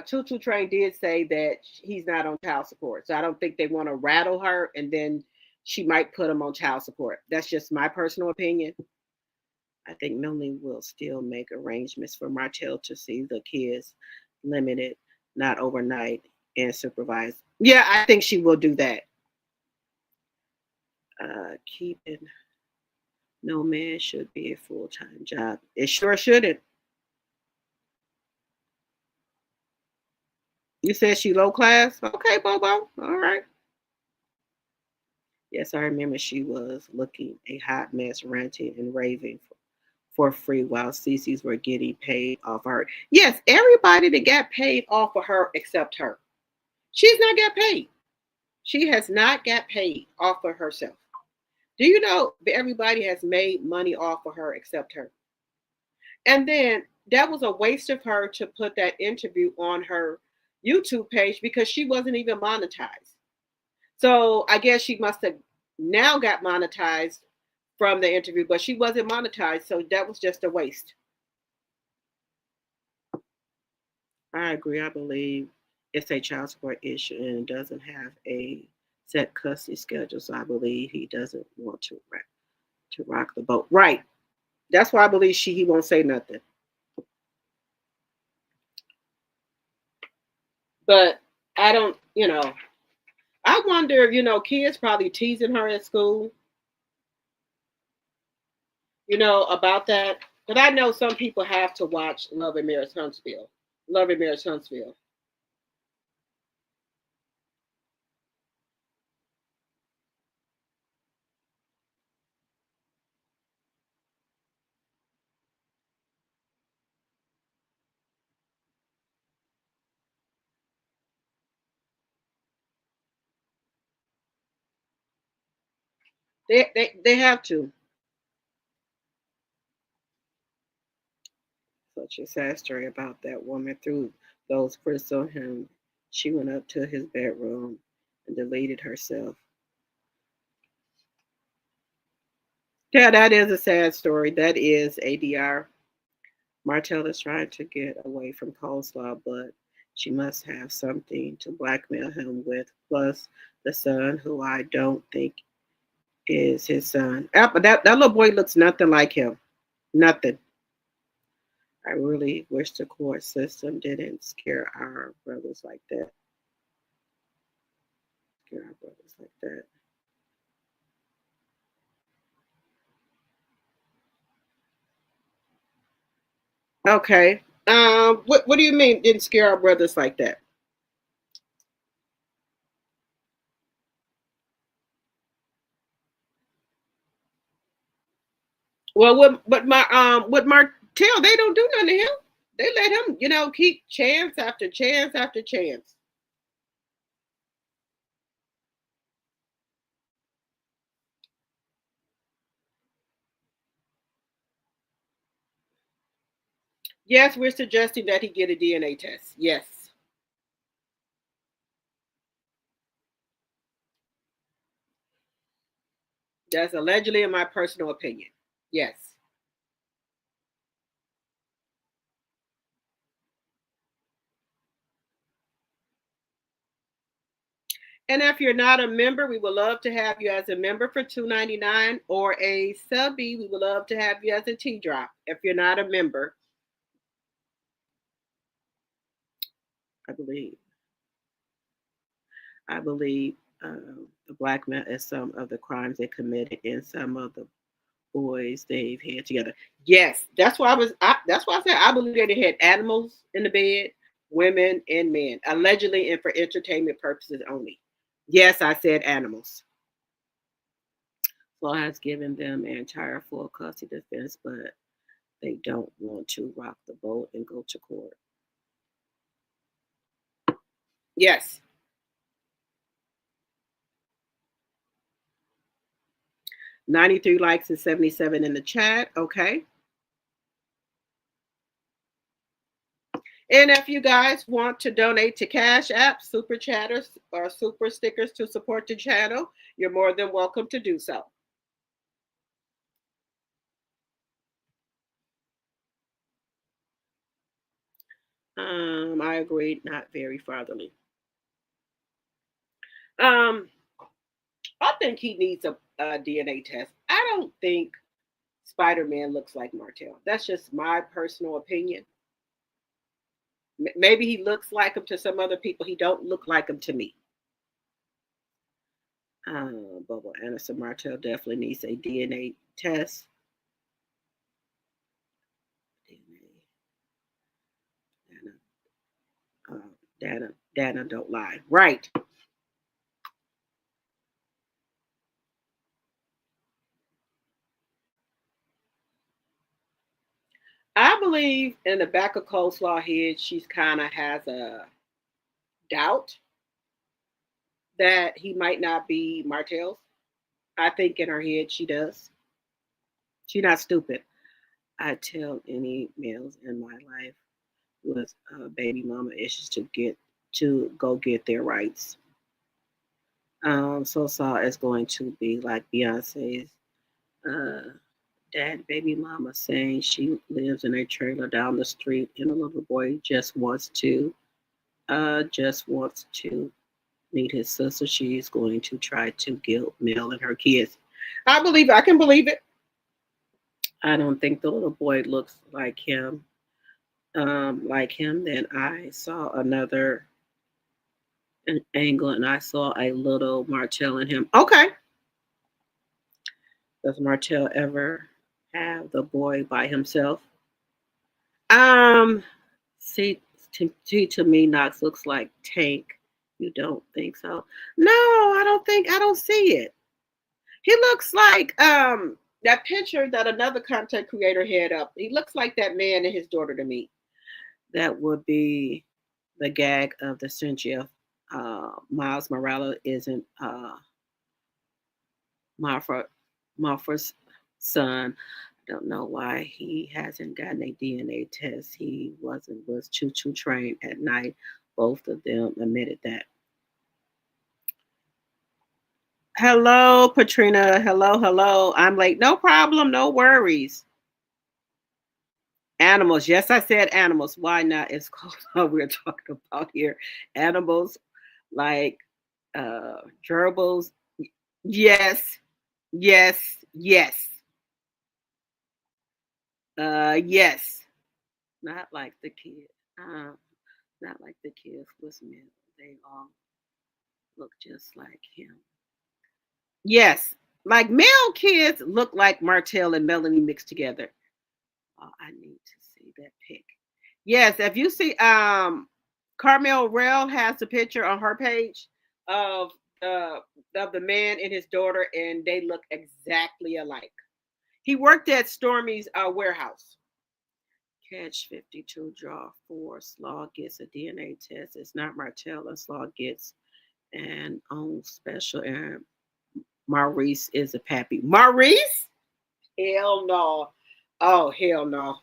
Choo Choo Train did say that he's not on child support. So I don't think they want to rattle her and then she might put him on child support. That's just my personal opinion. I think Melanie will still make arrangements for Martell to see the kids limited, not overnight, and supervised. Yeah, I think she will do that. Keeping no man should be a full-time job. It sure shouldn't. You said she low class? Okay, Bobo. All right. Yes, I remember she was looking a hot mess, ranting and raving for free while CC's were getting paid off her. Yes, everybody that got paid off of her except her. She's not got paid. She has not got paid off of herself. Do you know everybody has made money off of her except her? And then that was a waste of her to put that interview on her YouTube page because she wasn't even monetized. So I guess she must have now got monetized from the interview, but she wasn't monetized. So that was just a waste. I agree. I believe it's a child support issue and doesn't have a set custody schedule. So I believe he doesn't want to rock the boat. Right. That's why I believe he won't say nothing. But I don't, I wonder, kids probably teasing her at school, about that. But I know some people have to watch Love and Marriage Huntsville. Love and Marriage Huntsville. They have to. Such a sad story about that woman threw those crisps on him. She went up to his bedroom and deleted herself. Yeah, that is a sad story. That is ADR. Martell is trying to get away from Coleslaw, but she must have something to blackmail him with, plus the son, who I don't think is his son. But that little boy looks nothing like him. Nothing. I really wish the court system didn't scare our brothers like that. Scare our brothers like that. Okay. What do you mean didn't scare our brothers like that? Well, with Martell, they don't do nothing to him. They let him, keep chance after chance after chance. Yes, we're suggesting that he get a DNA test. Yes. That's allegedly in my personal opinion. Yes. And if you're not a member, we would love to have you as a member for $2.99 or a subby. We would love to have you as a T drop. If you're not a member, I believe. I believe the blackmail is some of the crimes they committed and some of the boys they've had together. Yes, that's why that's why I said I believe they had animals in the bed, women and men, allegedly and for entertainment purposes only. Yes, I said animals. Law has given them an entire full custody defense, but they don't want to rock the boat and go to court. Yes. 93 likes and 77 in the chat. Okay. And if you guys want to donate to Cash App, Super Chatters, or Super Stickers to support the channel, you're more than welcome to do so. I agreed, not very fartherly. Um, I think he needs a DNA test. I don't think Spider-Man looks like Martell. That's just my personal opinion. Maybe he looks like him to some other people. He don't look like him to me. Bubba Anderson Martell definitely needs a DNA test. Dana don't lie. Right. I believe in the back of Coleslaw head, she's kind of has a doubt that he might not be Martell's. I think in her head she does. She's not stupid. I tell any males in my life with baby mama issues to go get their rights. So Saw is going to be like Beyonce's uh, dad, baby mama, saying she lives in a trailer down the street, and a little boy just wants to meet his sister. She's going to try to guilt Mel and her kids. I can believe it. I don't think the little boy looks like him. Then I saw another. an angle, and I saw a little Martell in him. Okay. Does Martell ever have the boy by himself? Um, see, to me, Knox looks like Tank. You don't think so? No, I don't see it. He looks like that picture that another content creator had up. He looks like that man and his daughter to me. That would be the gag of the century. Miles Morales isn't Marfa, Marfa's son. I don't know why he hasn't gotten a DNA test. He was choo trained at night. Both of them admitted that. Hello, Patrina. Hello. I'm late. No problem. No worries. Animals. Yes, I said animals. Why not? It's called what we're talking about here. Animals like gerbils. Yes, yes. Yes. Not like the kid. Uh, not like the kids was men. They all look just like him. Yes. Like male kids look like Martell and Melanie mixed together. Oh, I need to see that pic. Yes, if you see Carmel Rell has a picture on her page of uh of the man and his daughter, and they look exactly alike. He worked at Stormi's warehouse. Catch 52, draw 4. Slaw gets a DNA test. It's not Martell, and Slaw gets an own special. And Maurice is a pappy. Maurice? Hell no. Oh, hell no.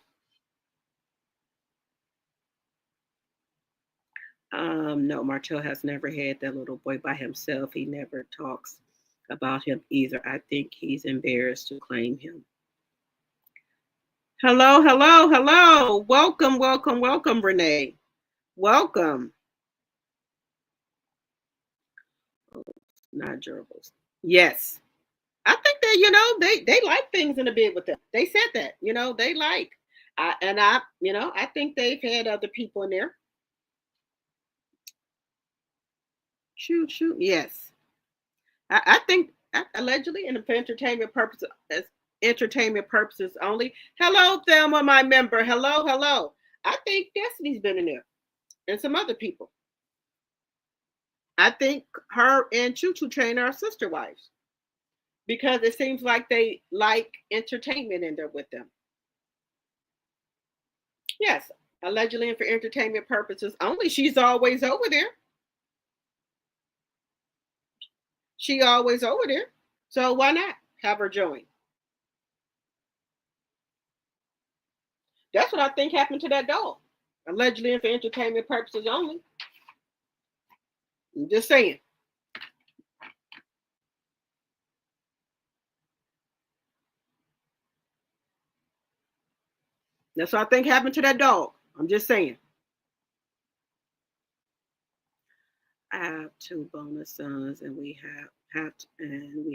No, Martell has never had that little boy by himself. He never talks about him either. I think he's embarrassed to claim him. Hello. Welcome, Renee. Welcome. Oh, not gerbils. Yes. I think that, they like things in the bed with them. They said that, they like. I think they've had other people in there. Shoot. Yes. I think allegedly and for entertainment purposes only. Hello, Thelma, my member. Hello. I think Destiny's been in there and some other people. I think her and Choo Choo Train are sister wives because it seems like they like entertainment in there with them. Yes, allegedly and for entertainment purposes only. She's always over there. She always over there. So why not have her join? That's what I think happened to that dog. Allegedly and for entertainment purposes only. I'm just saying. That's what I think happened to that dog. I'm just saying. I have two bonus sons, and we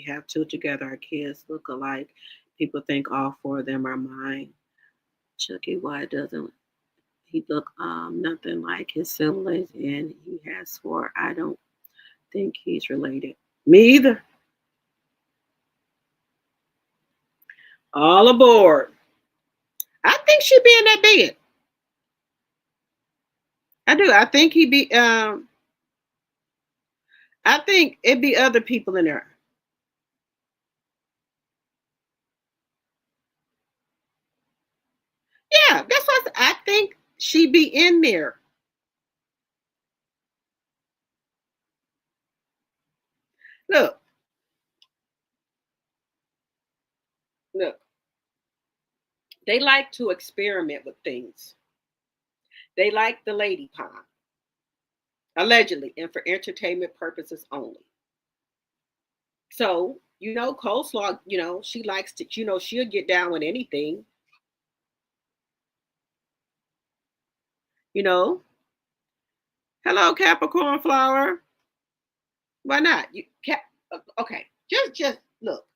have two together. Our kids look alike. People think all four of them are mine. Chucky, why doesn't he look nothing like his siblings? And he has four. I don't think he's related. Me either. All aboard. I think she'd be in that bed. I do. I think he'd be. I think it'd be other people in there. Yeah, that's what I think she'd be in there. Look, look. They like to experiment with things. They like the lady pond, allegedly, and for entertainment purposes only. So, Coleslaw, she likes to, she'll get down with anything, you know. Hello, Capricorn flower. Why not? Okay. Just look.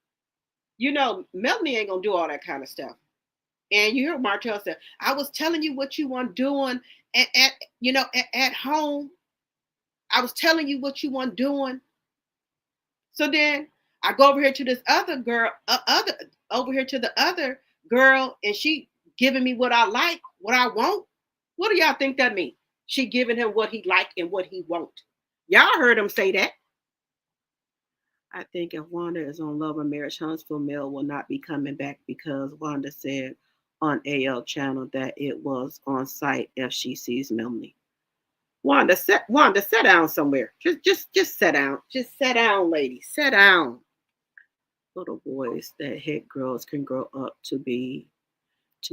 Melanie ain't gonna do all that kind of stuff. And you hear Martell say, "I was telling you what you want doing at home. I was telling you what you weren't doing. So then I go over here to this other girl, over here to the other girl, and she giving me what I like, what I want. What do y'all think that means? She giving him what he like and what he want. Y'all heard him say that. I think if Wanda is on Love and Marriage, Huntsville Mel will not be coming back because Wanda said on AL channel that it was on site if she sees Melanie. Wanda, sit down somewhere. Just sit down. Just sit down, lady. Sit down. Little boys that hit girls can grow up to be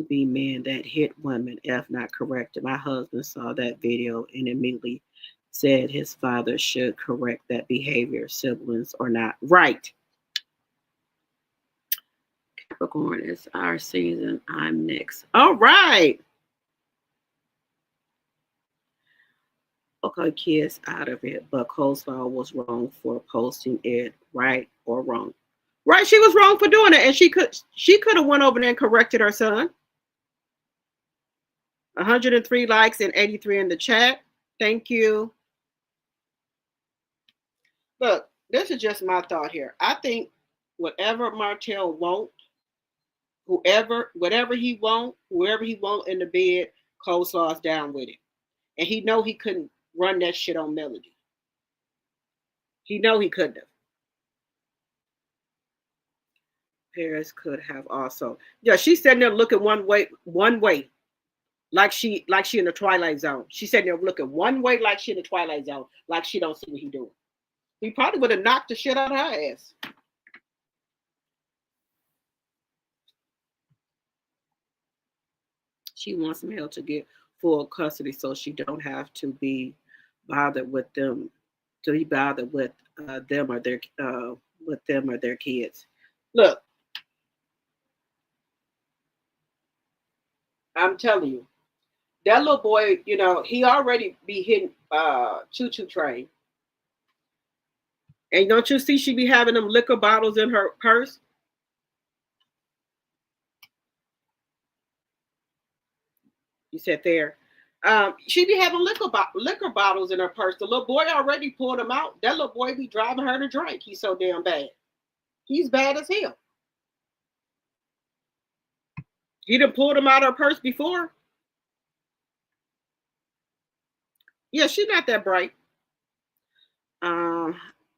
men that hit women if not corrected. My husband saw that video and immediately said his father should correct that behavior, siblings or not. Right. Capricorn is our season. I'm next. All right. Okay, kids out of it, but Coleslaw was wrong for posting it, right or wrong? Right, she was wrong for doing it, and she could have went over there and corrected her son. 103 likes and 83 in the chat. Thank you. Look, this is just my thought here. I think whatever Martell wants, whatever he want, whoever he want in the bed, Coleslaw's down with it. And he know he couldn't run that shit on Melody. He know he couldn't have. Paris could have also. Yeah, she's sitting there looking one way, like she in the Twilight Zone. She's sitting there looking one way like she in the Twilight Zone, like she don't see what he doing. He probably would have knocked the shit out of her ass. She wants Mel to get full custody so she don't have to be bothered with them, to be bothered with them or their kids. Look, I'm telling you, that little boy, you know, he already be hitting choo-choo train. And don't you see she be having them liquor bottles in her purse? You said there. She be having liquor bottles in her purse. The little boy already pulled them out. That little boy be driving her to drink. He's so damn bad. He's bad as hell. He done pulled them out of her purse before. Yeah, she's not that bright.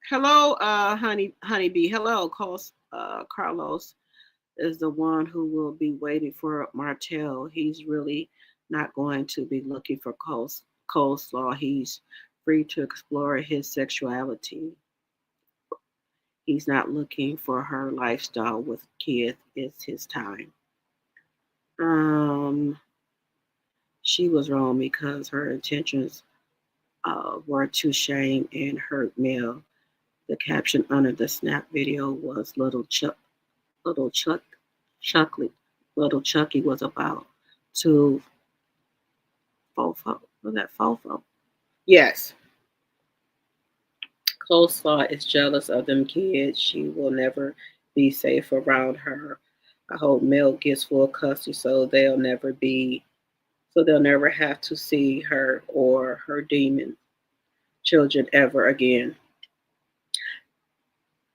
Hello, honeybee. Hello, Carlos is the one who will be waiting for Martell. He's really not going to be looking for coleslaw. He's free to explore his sexuality. He's not looking for her lifestyle with kids. It's his time. She was wrong because her intentions were to shame and hurt Mel. The caption under the Snap video was Little Chucky was about to Fofo. Was that Fofo? Yes. Coleslaw is jealous of them kids. She will never be safe around her. I hope Mel gets full custody so they'll never have to see her or her demon children ever again.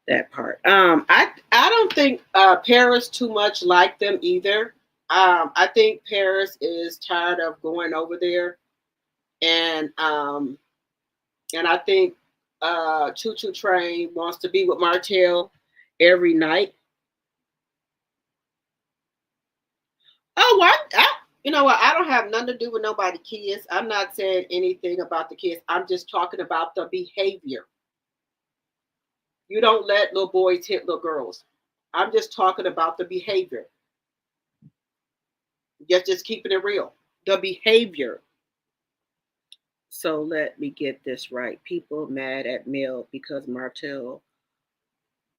That part. I don't think Paris too much like them either. I think Paris is tired of going over there, and I think Choo Choo Train wants to be with Martell every night. Oh, you know what? I don't have nothing to do with nobody kids. I'm not saying anything about the kids. I'm just talking about the behavior. You don't let little boys hit little girls. I'm just talking about the behavior. Just keeping it real. The behavior. So let me get this right. People mad at Mel because Martell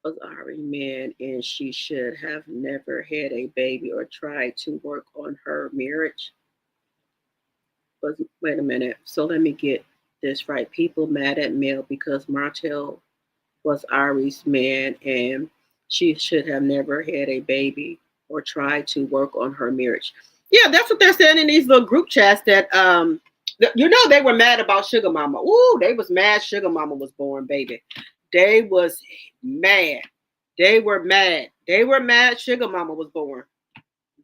was already man and she should have never had a baby or tried to work on her marriage. But wait a minute. So let me get this right. People mad at Mel because Martell was Ari's man and she should have never had a baby or tried to work on her marriage. Yeah, that's what they're saying in these little group chats that You know they were mad about Sugar Mama. Ooh, they was mad Sugar Mama was born, baby. They was mad. They were mad. They were mad Sugar Mama was born.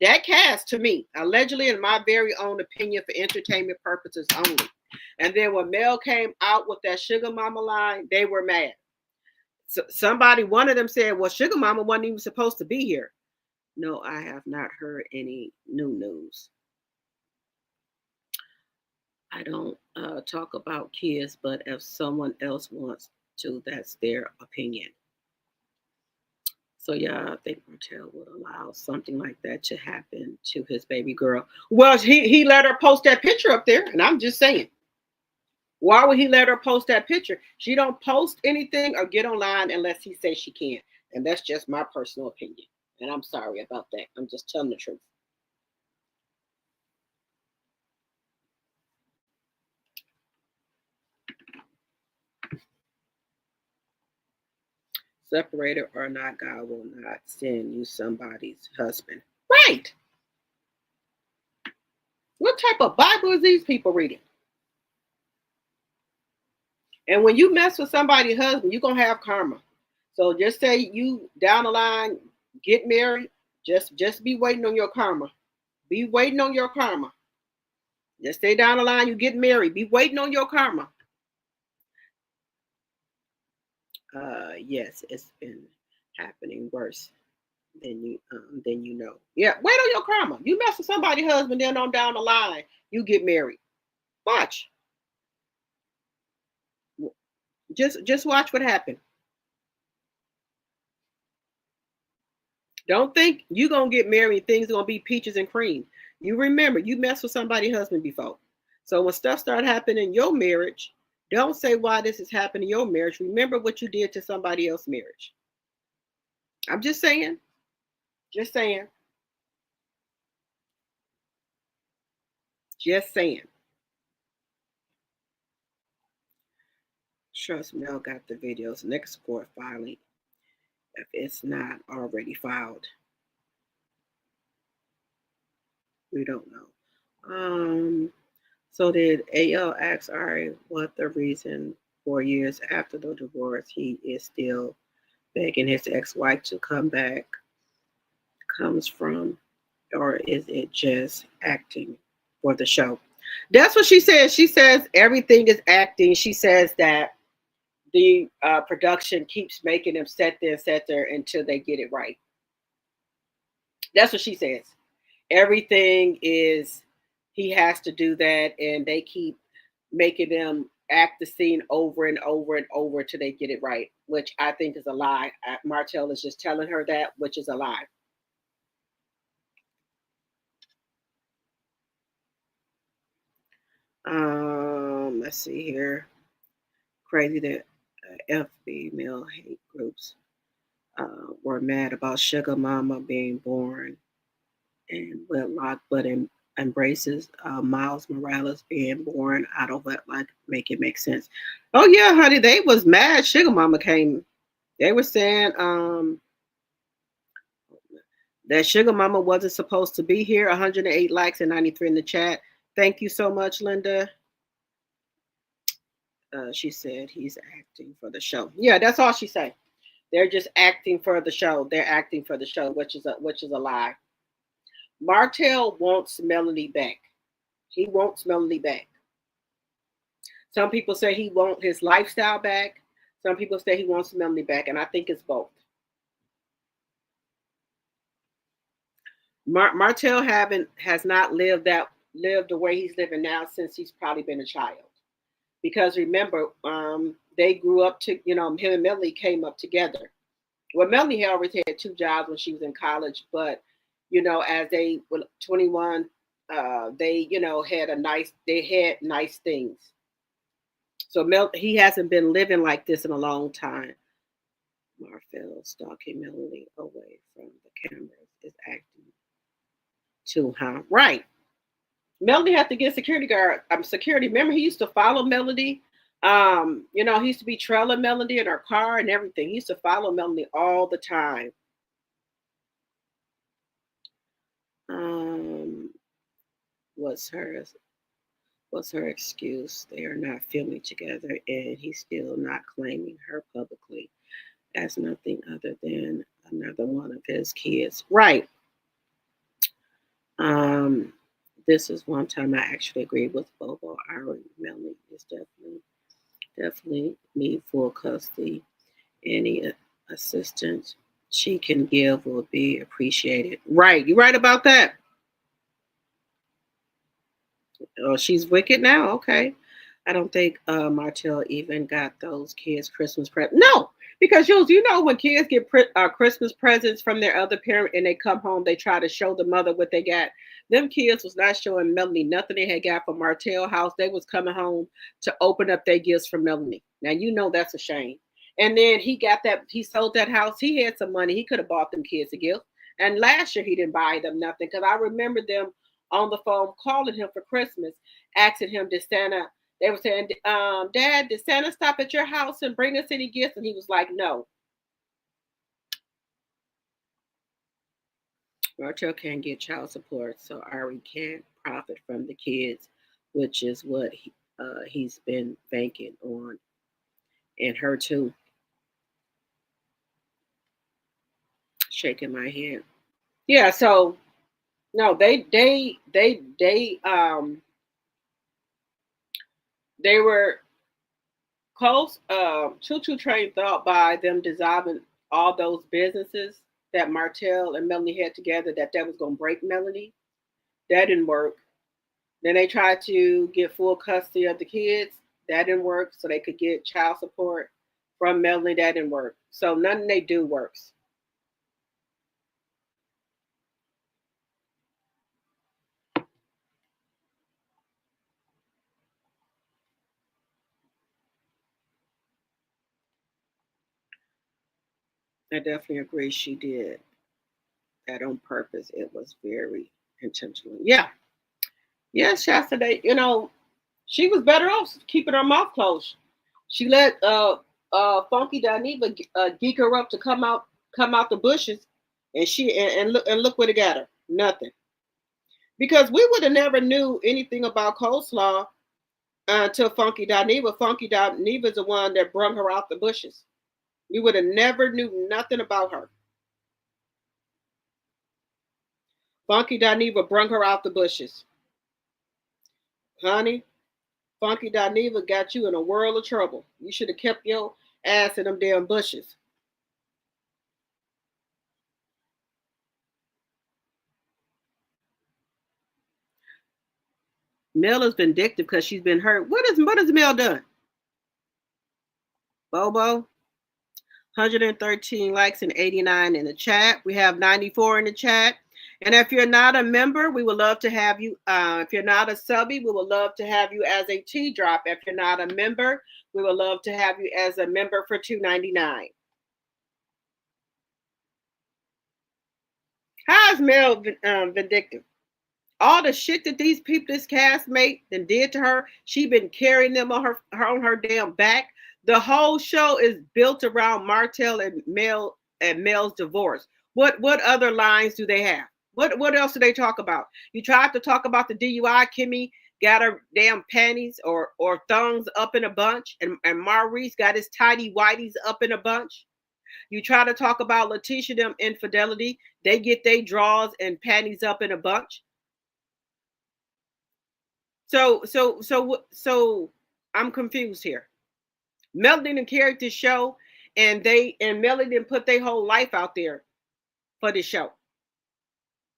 That cast, to me, allegedly in my very own opinion, for entertainment purposes only. And then when Mel came out with that Sugar Mama line, they were mad. So somebody, one of them said, well, Sugar Mama wasn't even supposed to be here. No, I have not heard any new news. I don't talk about kids, but if someone else wants to, that's their opinion. So yeah, I think Martell would allow something like that to happen to his baby girl. Well, he let her post that picture up there, and I'm just saying, why would he let her post that picture? She don't post anything or get online unless he says she can, and that's just my personal opinion. And I'm sorry about that. I'm just telling the truth. Separated or not, God will not send you somebody's husband. Right. What type of Bible is these people reading? And when you mess with somebody's husband, you're gonna have karma. So just say you down the line get married, just be waiting on your karma. Be waiting on your karma. Just stay down the line, you get married. Be waiting on your karma. Yes, it's been happening worse than you know. Yeah, wait on your karma. You mess with somebody's husband, then on down the line, you get married. Watch. Just watch what happened. Don't think you gonna get married, things are gonna be peaches and cream. You remember you messed with somebody's husband before. So when stuff start happening in your marriage, don't say why this is happening in your marriage. Remember what you did to somebody else's marriage. I'm just saying. Just saying. Just saying. Trust Mel got the videos. Next court filing if it's not already filed. We don't know. So did AL ask Ari what the reason 4 years after the divorce he is still begging his ex-wife to come back comes from, or is it just acting for the show? That's what she says. She says everything is acting. She says that the production keeps making them set there until they get it right. That's what she says. Everything is, he has to do that, and they keep making them act the scene over and over and over till they get it right, which I think is a lie. Martell is just telling her that, which is a lie. Let's see here. Crazy that FB male hate groups were mad about Sugar Mama being born and wedlock, but embraces Miles Morales being born out of wedlock. Make it make sense. Oh yeah, honey, they was mad. Sugar Mama came. They were saying that Sugar Mama wasn't supposed to be here. 108 likes and 93 in the chat. Thank you so much, Linda. She said he's acting for the show. Yeah, that's all she said. They're just acting for the show. They're acting for the show, which is a lie. Martell wants Melanie back. He wants Melanie back. Some people say he wants his lifestyle back. Some people say he wants Melanie back, and I think it's both. Martell has not lived the way he's living now since he's probably been a child. Because remember, they grew up to, him and Melanie came up together. Well, Melanie had already had two jobs when she was in college, but as they were 21, they had nice things. So he hasn't been living like this in a long time. Martell stalking Melanie away from the cameras is acting too, huh? Right. Melody had to get security guard. Security. Remember, he used to follow Melody. He used to be trailing Melody in her car and everything. He used to follow Melody all the time. Was What's her excuse? They are not filming together, and he's still not claiming her publicly as nothing other than another one of his kids. Right. Um, this is one time I actually agree with Bobo. Our Melanie is definitely need full custody. Any assistance she can give will be appreciated. Right. You right about that. Oh, she's wicked now. Okay. I don't think Martell even got those kids Christmas presents. No, because you know when kids get Christmas presents from their other parent and they come home, they try to show the mother what they got. Them kids was not showing Melanie nothing they had got from Martell house. They was coming home to open up their gifts for Melanie. Now you know that's a shame. And then he sold that house. He had some money. He could have bought them kids a gift. And last year he didn't buy them nothing because I remember them on the phone calling him for Christmas, asking him, did Santa, they were saying, Dad, did Santa stop at your house and bring us any gifts? And he was like, no. Martell can't get child support, so Ari can't profit from the kids, which is what he's been banking on. And her too. Shaking my head. Yeah, so no, they were close, choo-choo train thought by them dissolving all those businesses that Martell and Melanie had together that was going to break Melanie. That didn't work. Then they tried to get full custody of the kids. That didn't work. So they could get child support from Melanie. That didn't work. So nothing they do works. I definitely agree she did that on purpose. It was very intentional. Yeah. Yes, yesterday, she was better off keeping her mouth closed. She let Funky Dineva geek her up to come out the bushes, and look what it got her. Nothing. Because we would have never knew anything about Coleslaw until Funky Dineva. Funky Dineva is the one that brung her out the bushes. We would have never knew nothing about her. Funky Dineva brung her out the bushes. Honey, Funky Dineva got you in a world of trouble. You should have kept your ass in them damn bushes. Mel is vindictive because she's been hurt. What has Mel done? Bobo, 113 likes and 89 in the chat. We have 94 in the chat. And if you're not a member, we would love to have you. If you're not a subby, we would love to have you as a T drop. If you're not a member, we would love to have you as a member for $2.99. How is Mel vindictive? All the shit that these people, this castmate, then did to her, she been carrying them on her damn back. The whole show is built around Martell and Mel's divorce. What other lines do they have? What else do they talk about? You tried to talk about the DUI. Kimmi got her damn panties or thongs up in a bunch, and Maurice got his tidy whities up in a bunch. You try to talk about Letitia them infidelity. They get their drawers and panties up in a bunch. So I'm confused here. Melody didn't carry this show, and Melody didn't put their whole life out there for this show.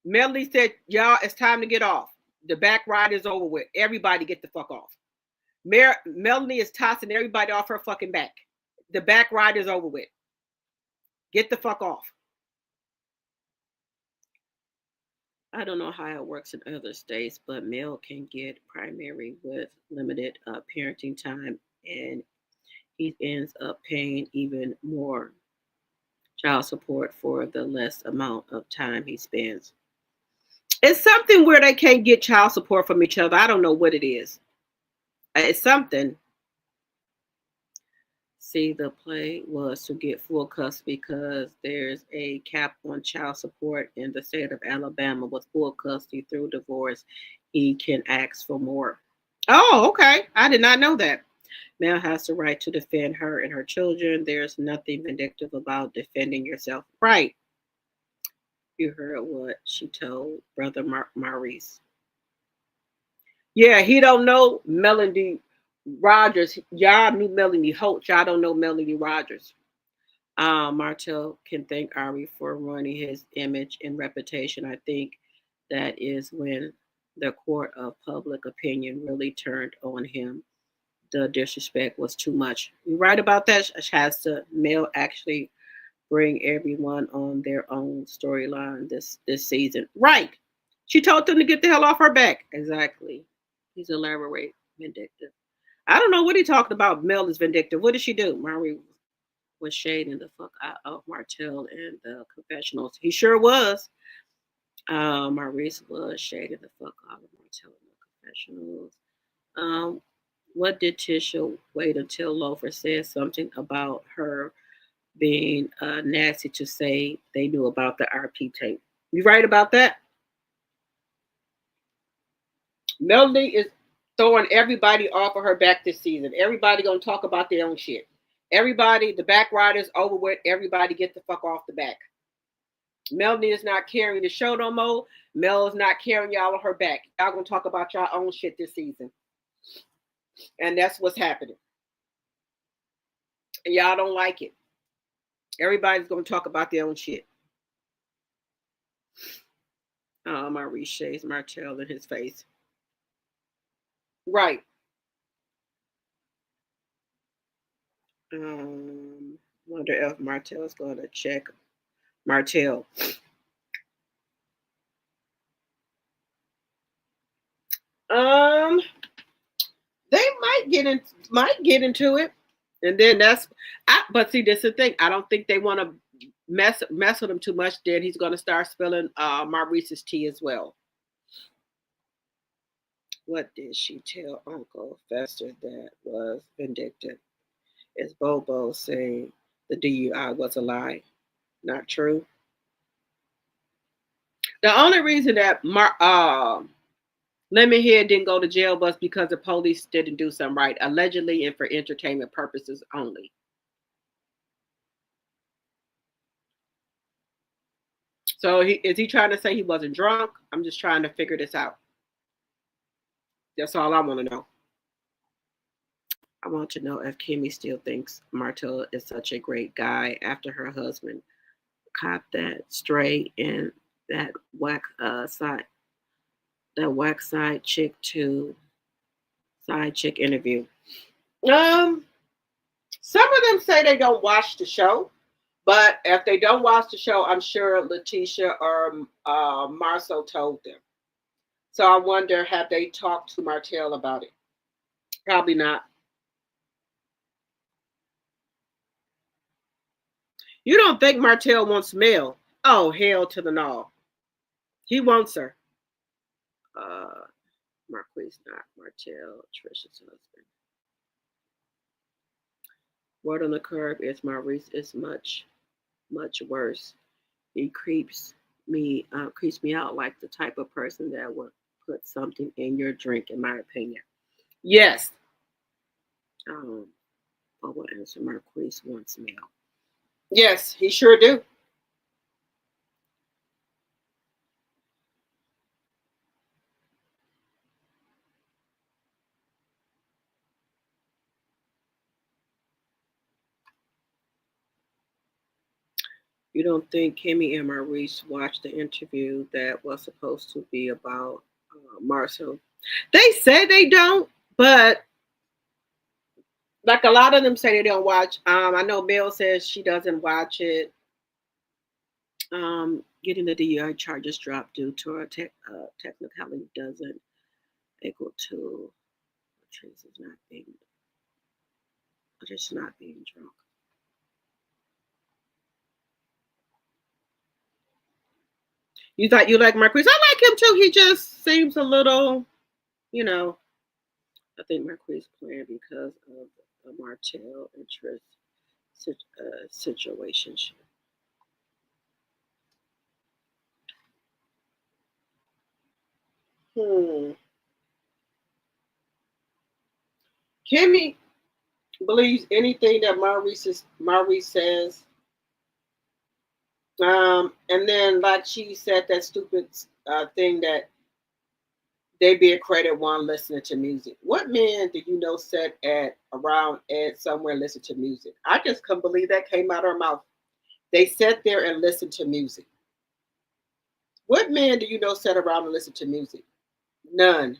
Melody said, "Y'all, it's time to get off. The back ride is over with. Everybody get the fuck off." Melody is tossing everybody off her fucking back. The back ride is over with. Get the fuck off. I don't know how it works in other states, but Mel can get primary with limited parenting time, and he ends up paying even more child support for the less amount of time he spends. It's something where they can't get child support from each other. I don't know what it is. It's something. See, the play was to get full custody because there's a cap on child support in the state of Alabama. With full custody through divorce, he can ask for more. Oh, okay. I did not know that. Mel has the right to defend her and her children. There's nothing vindictive about defending yourself. Right. You heard what she told Brother Maurice. Yeah, he don't know Melody Rogers. Y'all knew Melanie Holt. Y'all don't know Melanie Rogers. Martell can thank Ari for ruining his image and reputation. I think that is when the court of public opinion really turned on him. The disrespect was too much. You're right about that, Shasta. Mel actually bring everyone on their own storyline this season. Right. She told them to get the hell off her back. Exactly. He's elaborate, vindictive. I don't know what he talked about. Mel is vindictive. What did she do? Mari was shading the fuck out of Martell and the confessionals. He sure was. Maurice was shading the fuck out of Martell and the confessionals. Um, what did Tisha wait until Loafer said something about her being nasty to say they knew about the RP tape? You right about that? Melody is throwing everybody off of her back this season. Everybody gonna talk about their own shit. Everybody, the back riders over with. Everybody get the fuck off the back. Melody is not carrying the show no more. Mel is not carrying y'all on her back. Y'all gonna talk about y'all own shit this season, and that's what's happening. And y'all don't like it. Everybody's gonna talk about their own shit. Maurice shades Martell in his face. Right. Um, wonder if Martell's gonna check Martell. Um, they might get into it, and then but see, this is the thing. I don't think they want to mess with him too much. Then he's gonna start spilling Maurice's tea as well. What did she tell Uncle Fester that was vindictive? Is Bobo saying the DUI was a lie? Not true. The only reason that Lemonhead didn't go to jail was because the police didn't do something right, allegedly and for entertainment purposes only. So is he trying to say he wasn't drunk? I'm just trying to figure this out. That's all I want to know. I want to know if Kimmy still thinks Martell is such a great guy after her husband caught that stray and that whack side chick to side chick interview. Um, some of them say they don't watch the show, but if they don't watch the show, I'm sure Letitia or Marcel told them. So I wonder, have they talked to Martell about it? Probably not. You don't think Martell wants Mel? Oh, hell to the no. He wants her. Uh, Marquise, not Martell, Trisha's husband. Word on the curb is Maurice is much worse. He creeps me out like the type of person that would put something in your drink, in my opinion. Yes. I will answer Marquise wants Mel. Yes, he sure do. You don't think Kimmy and Maurice watched the interview that was supposed to be about Marcel? They say they don't, but like a lot of them say they don't watch. I know Mel says she doesn't watch it. Getting the DUI charges dropped due to a technicality doesn't equal to Tracy's not being just not being drunk. You thought you like Marquise? I like him too. He just seems a little, you know. I think Marquise playing because of the Martell interest situation. Hmm. Kimmy believes anything that Maurice says. And then like she said that stupid thing that they be a credit one listening to music. What man do you know sat at around at somewhere and listen to music? I just couldn't believe that came out of her mouth. They sat there and listened to music. What man do you know sat around and listened to music? None.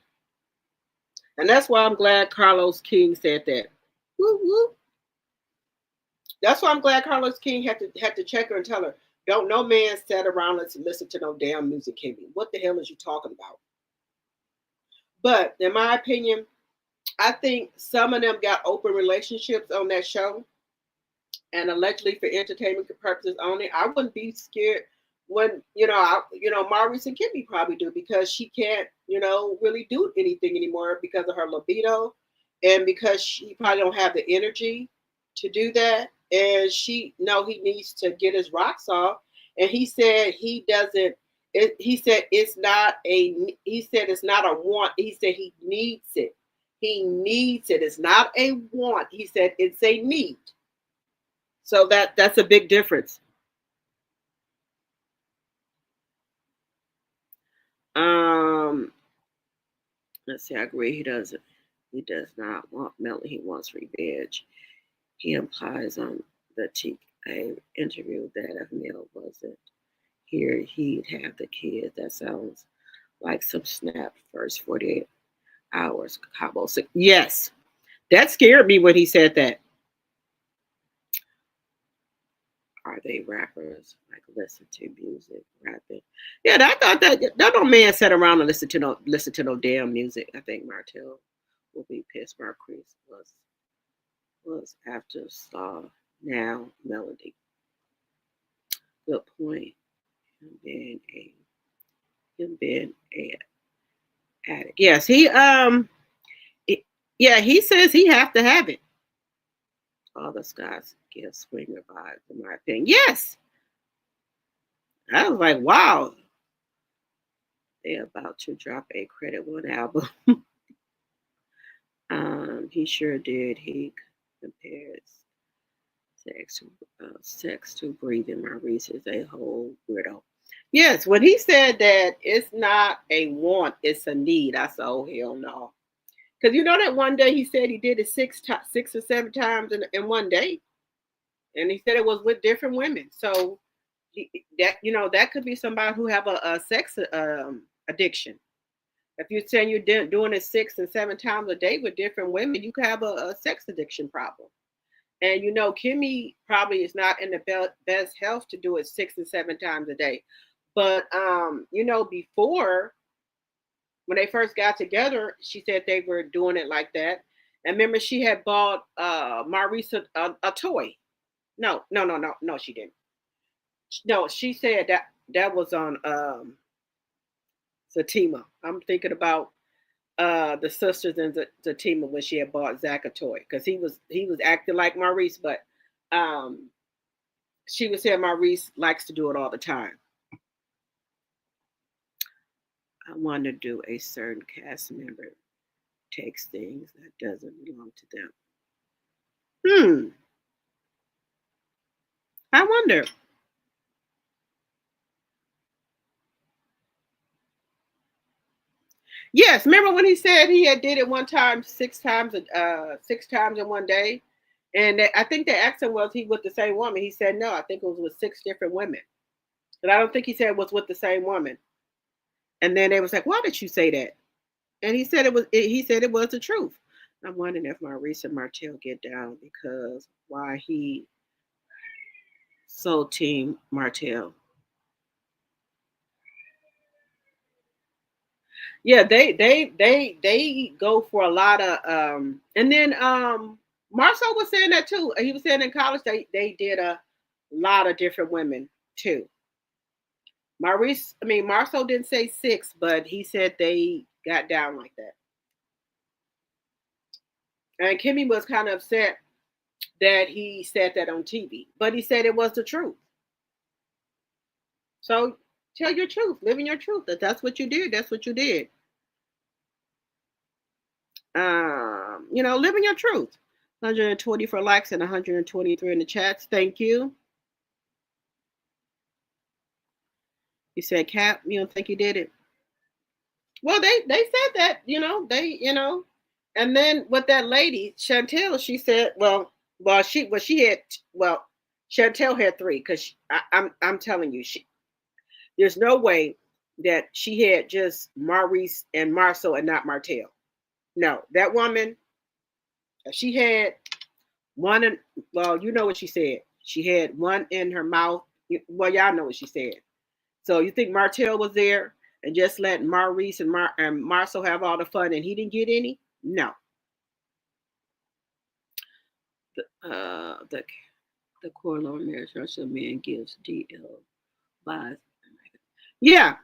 And that's why I'm glad Carlos King said that. Woo woo. That's why I'm glad Carlos King had to check her and tell her, don't no man sit around and listen to no damn music, Kimmy. What the hell is you talking about? But in my opinion, I think some of them got open relationships on that show and allegedly for entertainment purposes only. I wouldn't be scared when Maurice and Kimmy probably do because she can't really do anything anymore because of her libido and because she probably don't have the energy to do that. And he needs to get his rocks off. And he said he doesn't. He said it's not a. He said it's not a want. He said he needs it. He needs it. It's not a want. He said it's a need. So that's a big difference. Um, let's see. I agree. He doesn't. He does not want Melanie. He wants revenge. He implies on the TK interview that if Mel wasn't here, he'd have the kids. That sounds like some snap first 48 hours. Cabo sick. Yes, that scared me when he said that. Are they rappers? Like listen to music, rapping. Yeah, I thought that no man sat around and listen to no damn music. I think Martell will be pissed. Marquise was after Saw now Melody. Good point. Him being a him being a addict. Yes, yeah, he says he have to have it. All the Scots give swinger vibes, in my opinion. Yes, I was like, wow, they about to drop a credit one album. He sure did. He compares sex to breathing. Maurice is a whole weirdo. Yes, when he said that it's not a want, it's a need. I said, oh hell no. Because you know that one day he said he did it six or seven times in one day, and he said it was with different women. So that could be somebody who have a sex addiction. If you're saying you're doing it 6 and 7 times a day with different women, you could have a sex addiction problem. And Kimmy probably is not in the best health to do it 6 and 7 times a day. But before when they first got together, she said they were doing it like that. And remember, she had bought Maurice a toy. No, no, no, no, no, she didn't. No, she said that was on Zatima. I'm thinking about the sisters in Zatima when she had bought Zach a toy because he was acting like Maurice, but um, she was saying Maurice likes to do it all the time. I want to do a certain cast member takes things that doesn't belong to them. Hmm. I wonder. Yes, remember when he said he had did it one time 6 times in one day, and I think the accent was he with the same woman. He said no, I think it was with 6 different women, but I don't think he said it was with the same woman. And then they was like, "Why did you say that?" And he said it was. He said it was the truth. I'm wondering if Maurice and Martell get down because why he sold Team Martell. Yeah, they go for a lot of and then Marcel was saying that too. He was saying in college they did a lot of different women too. Marcel didn't say 6, but he said they got down like that. And Kimmy was kind of upset that he said that on TV, but he said it was the truth. So tell your truth, live in your truth. If that's what you did, that's what you did. living your truth. 124 likes and 123 in the chats. Thank you. You said, Cap, you don't think you did it? Well, they said that, and then with that lady, Chantel, she said, she had, Chantel had three because I'm telling you, there's no way that she had just Maurice and Marcel and not Martell. No, that woman, she had one in, you know what she said. She had one in her mouth. Well, y'all know what she said. So you think Martell was there and just let Maurice and Marcel have all the fun and he didn't get any? No. The Coleslaw marriage Russian man gives DL buys. Yeah.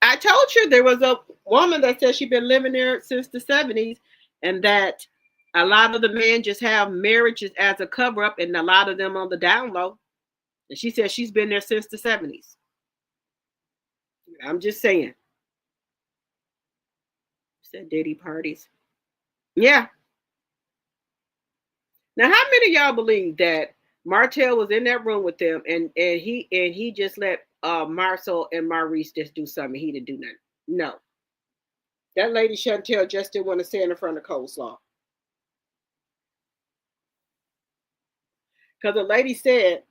I told you there was a woman that said she'd been living there since the 70s and that a lot of the men just have marriages as a cover up and a lot of them on the down low. And she said she's been there since the 70s. I'm just saying. Said Diddy parties. Yeah. Now, how many of y'all believe that Martell was in that room with them and he just let Marcel and Maurice just do something? He didn't do nothing. No. That lady Chantel just didn't want to stand in front of Coleslaw. Because the lady said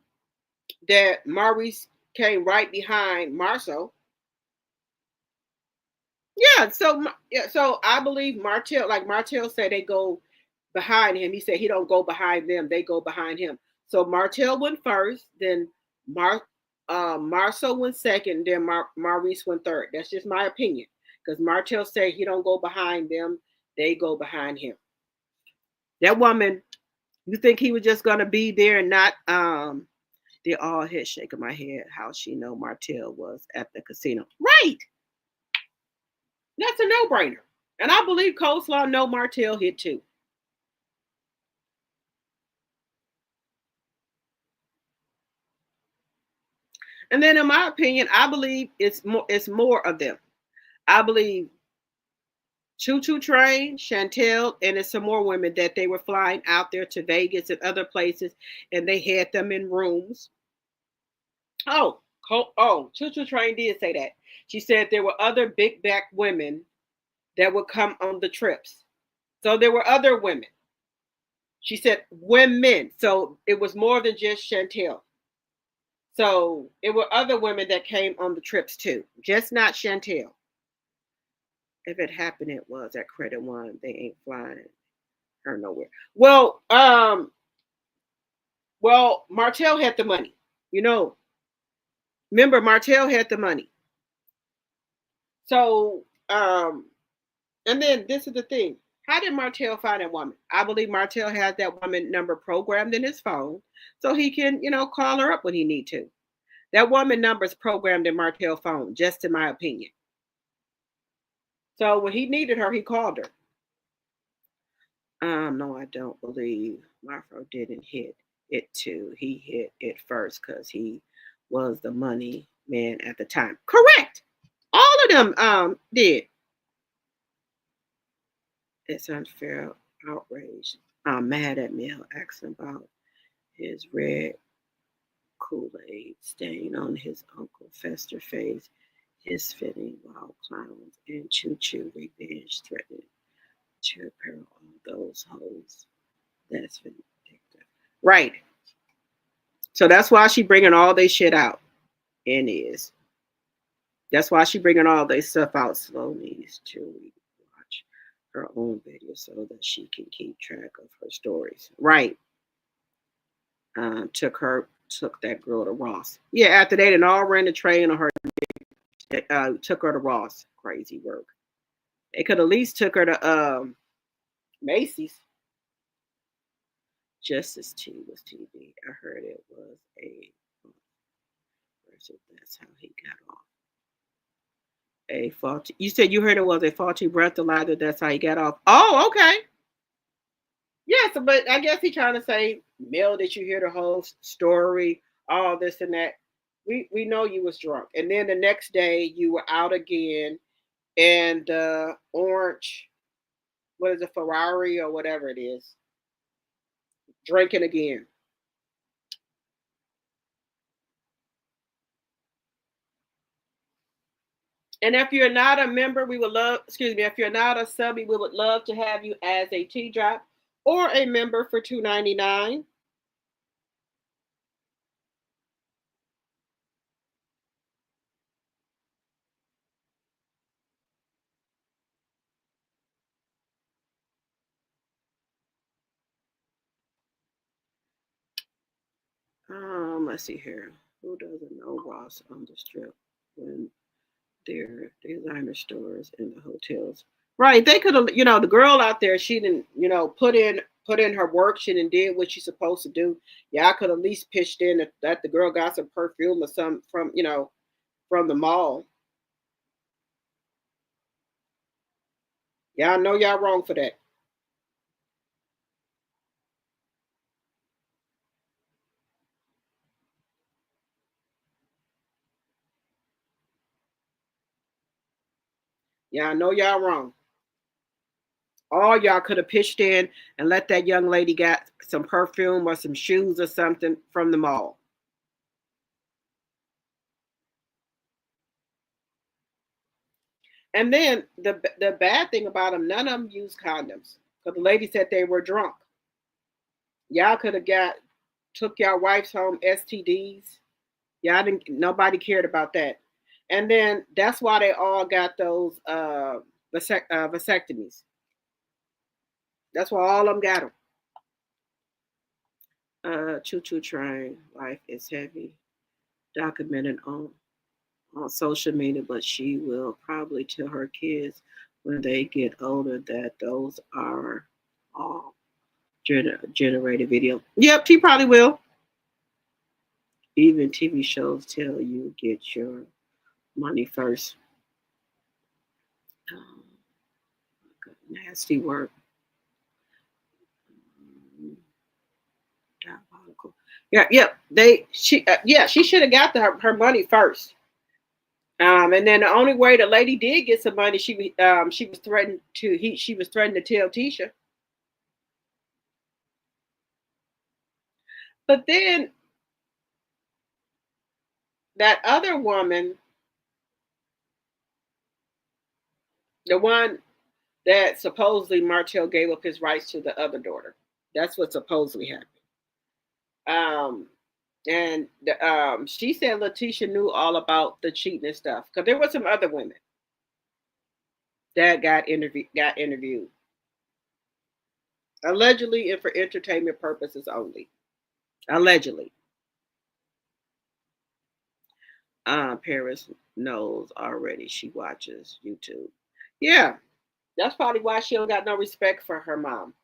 that Maurice came right behind Marcel. Yeah, so I believe Martell, like Martell said, they go behind him. He said he don't go behind them; they go behind him. So Martell went first, then Marcel went second, then Maurice went third. That's just my opinion, because Martell said he don't go behind them; they go behind him. That woman, you think he was just gonna be there and not? They all head shaking my head. How she know Martell was at the casino? Right. That's a no-brainer. And I believe Coleslaw know Martell hit too. And then in my opinion, I believe it's more of them. I believe Choo Choo Train, Chantel, and it's some more women that they were flying out there to Vegas and other places, and they had them in rooms. Choo Choo Train did say that. She said there were other big back women that would come on the trips. So there were other women. She said women. So it was more than just Chantel. So it were other women that came on the trips too, just not Chantel. If it happened, it was at Credit One. They ain't flying her nowhere. Well, Martell had the money. Remember Martell had the money. So, and then this is the thing. How did Martell find that woman? I believe Martell has that woman number programmed in his phone so he can, call her up when he need to. That woman number is programmed in Martell's phone, just in my opinion. So when he needed her, he called her. No, I don't believe Marfo didn't hit it too. He hit it first because he was the money man at the time. Correct. All of them did. It's unfair outrage. I'm mad at Mel asking about his red Kool-Aid stain on his Uncle Fester face, his fitting wild clowns, and choo-choo revenge threatening to repair all those holes. That's vindictive. Right. So that's why she bringing all this shit out. And is. That's why she bringing all this stuff out slowly to watch her own video so that she can keep track of her stories. Right. Took that girl to Ross. Yeah, after they done all ran the train on her, took her to Ross. Crazy work. They could at least took her to Macy's. Justice T was TV. I heard it was a. That's how he got off. A faulty. You said you heard it was a faulty breathalyzer. That's how he got off. Oh, okay. Yes, but I guess he's trying to say, Mel, did you hear the whole story? All this and that. We know you was drunk, and then the next day you were out again, and orange what is it, Ferrari or whatever it is, drinking again. And if you're not a member, we would love, excuse me, if you're not a subby, we would love to have you as a T drop or a member for $2.99. Let's see here. Who doesn't know Ross on the strip when their designer stores in the hotels? Right. They could have, the girl out there, she didn't, put in her work. She didn't did what she's supposed to do. Yeah, I could at least pitched in that the girl got some perfume or some from the mall. Yeah, I know y'all wrong for that. Yeah, I know y'all wrong. All y'all could have pitched in and let that young lady get some perfume or some shoes or something from the mall. And then the bad thing about them, none of them use condoms because the lady said they were drunk. Y'all could have got took your wives home STDs. Y'all didn't. Nobody cared about that. And then that's why they all got those vasectomies. That's why all of them got them. Choo choo train. Life is heavy. Documented on social media, but she will probably tell her kids when they get older that those are all generated video. Yep, she probably will. Even TV shows tell you get your money first. Um, nasty work. Diabolical. Yeah, yep. She should have got her money first. And then the only way the lady did get some money, she was threatened she was threatened to tell Tisha. But then that other woman, the one that supposedly Martell gave up his rights to the other daughter. That's what supposedly happened. Um, and she said Letitia knew all about the cheating and stuff because there were some other women that got interviewed allegedly and for entertainment purposes only. Allegedly, Paris knows already. She watches YouTube. Yeah, that's probably why she don't got no respect for her mom.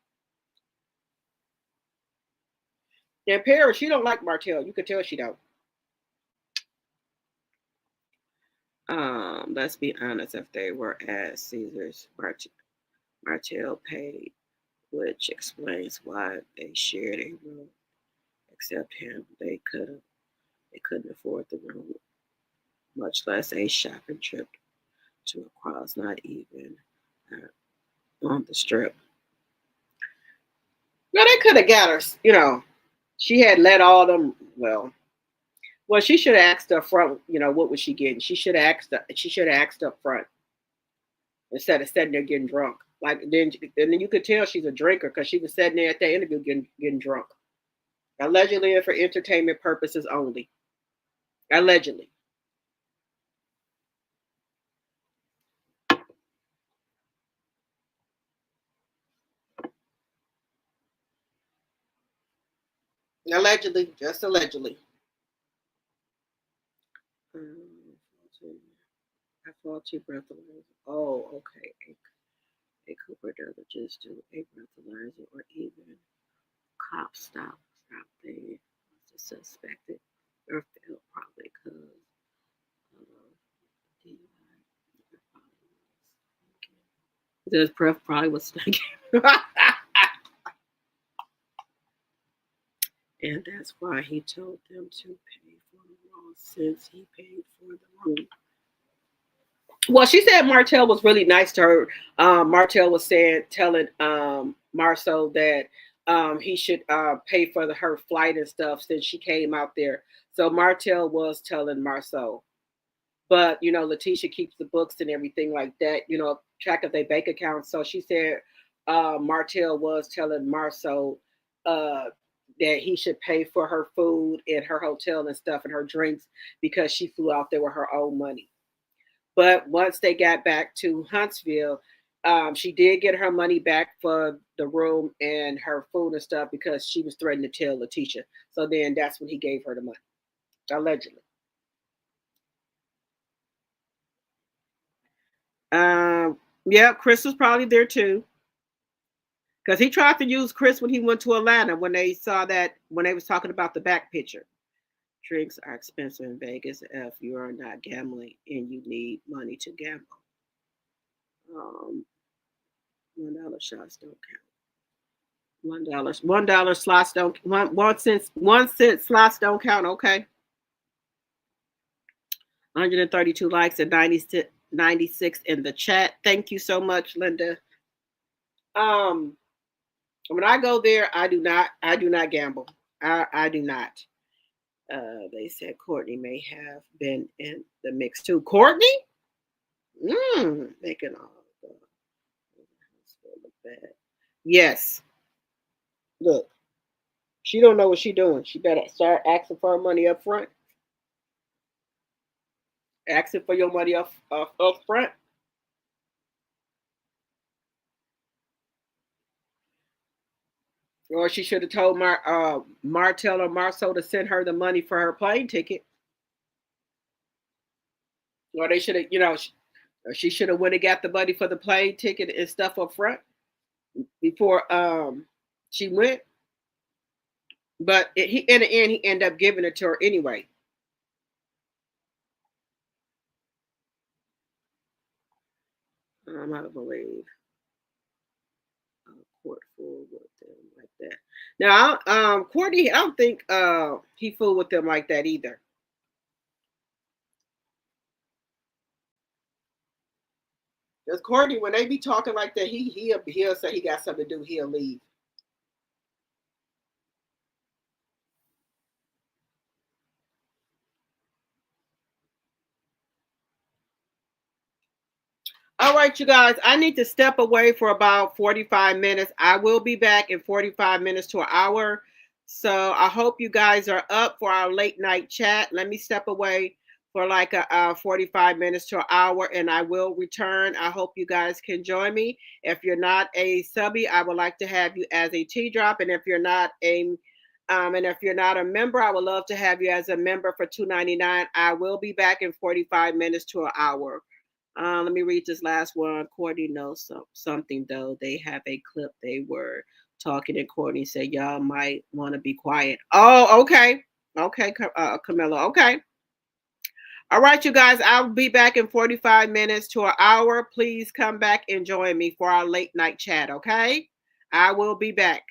And Paris, she don't like Martell. You could tell she don't. Let's be honest. If they were at Caesar's, Martell paid, which explains why they shared a room. Except him, they couldn't afford the room, much less a shopping trip to across, not even on the strip. No, they could have got her. She had let all them. Well, she should have asked up front. What was she getting? She should have asked. She should have asked up front instead of sitting there getting drunk. Like then you could tell she's a drinker because she was sitting there at that interview getting drunk. Allegedly and for entertainment purposes only. Allegedly. Allegedly, just allegedly. Um, I faulty breathalyzer. Oh, okay. A Cooper doesn't just do a breathalyzer or even cop stop they the suspected or failed probably because of DUI. His breath probably was stinking. And that's why he told them to pay for the loss since he paid for the room. Well, she said Martell was really nice to her. Martell was telling Marceau that he should pay for her flight and stuff since she came out there. So Martell was telling Marceau. But Letitia keeps the books and everything like that, track of their bank accounts. So she said Martell was telling Marceau uh, that he should pay for her food and her hotel and stuff and her drinks because she flew out there with her own money. But once they got back to Huntsville, she did get her money back for the room and her food and stuff because she was threatening to tell Letitia. So then that's when he gave her the money, allegedly. Yeah, Chris was probably there too. Because he tried to use Chris when he went to Atlanta when they saw that when they was talking about the back picture. Drinks are expensive in Vegas if you are not gambling and you need money to gamble. Um, $1 shots don't count. $1 slots don't 1 cent slots don't count. Okay. 132 likes and 96 in the chat. Thank you so much, Linda. Um, when I go there, I do not gamble. I do not. They said Courtney may have been in the mix too. Courtney? Making all the look bad. Yes. Look, she don't know what she doing. She better start asking for her money up front. Asking for your money up front. Or she should have told Martell or Marceau to send her the money for her plane ticket. Or they should have, she should have went and got the money for the plane ticket and stuff up front before she went. But in the end, he ended up giving it to her anyway. I believe a court fool with them like that. Now, Courtney, I don't think he fooled with them like that either. Because Courtney, when they be talking like that, he'll say he got something to do. He'll leave. All right, you guys, I need to step away for about 45 minutes. I will be back in 45 minutes to an hour. So I hope you guys are up for our late night chat. Let me step away for like 45 minutes to an hour and I will return. I hope you guys can join me. If you're not a subby, I would like to have you as a T drop. And if you're not a member, I would love to have you as a member for $2.99. I will be back in 45 minutes to an hour. Let me read this last one. Courtney knows something though. They have a clip. They were talking, and Courtney said, "Y'all might want to be quiet." Oh, okay, okay, Camilla. Okay, all right, you guys. I'll be back in 45 minutes to an hour. Please come back and join me for our late night chat. Okay, I will be back.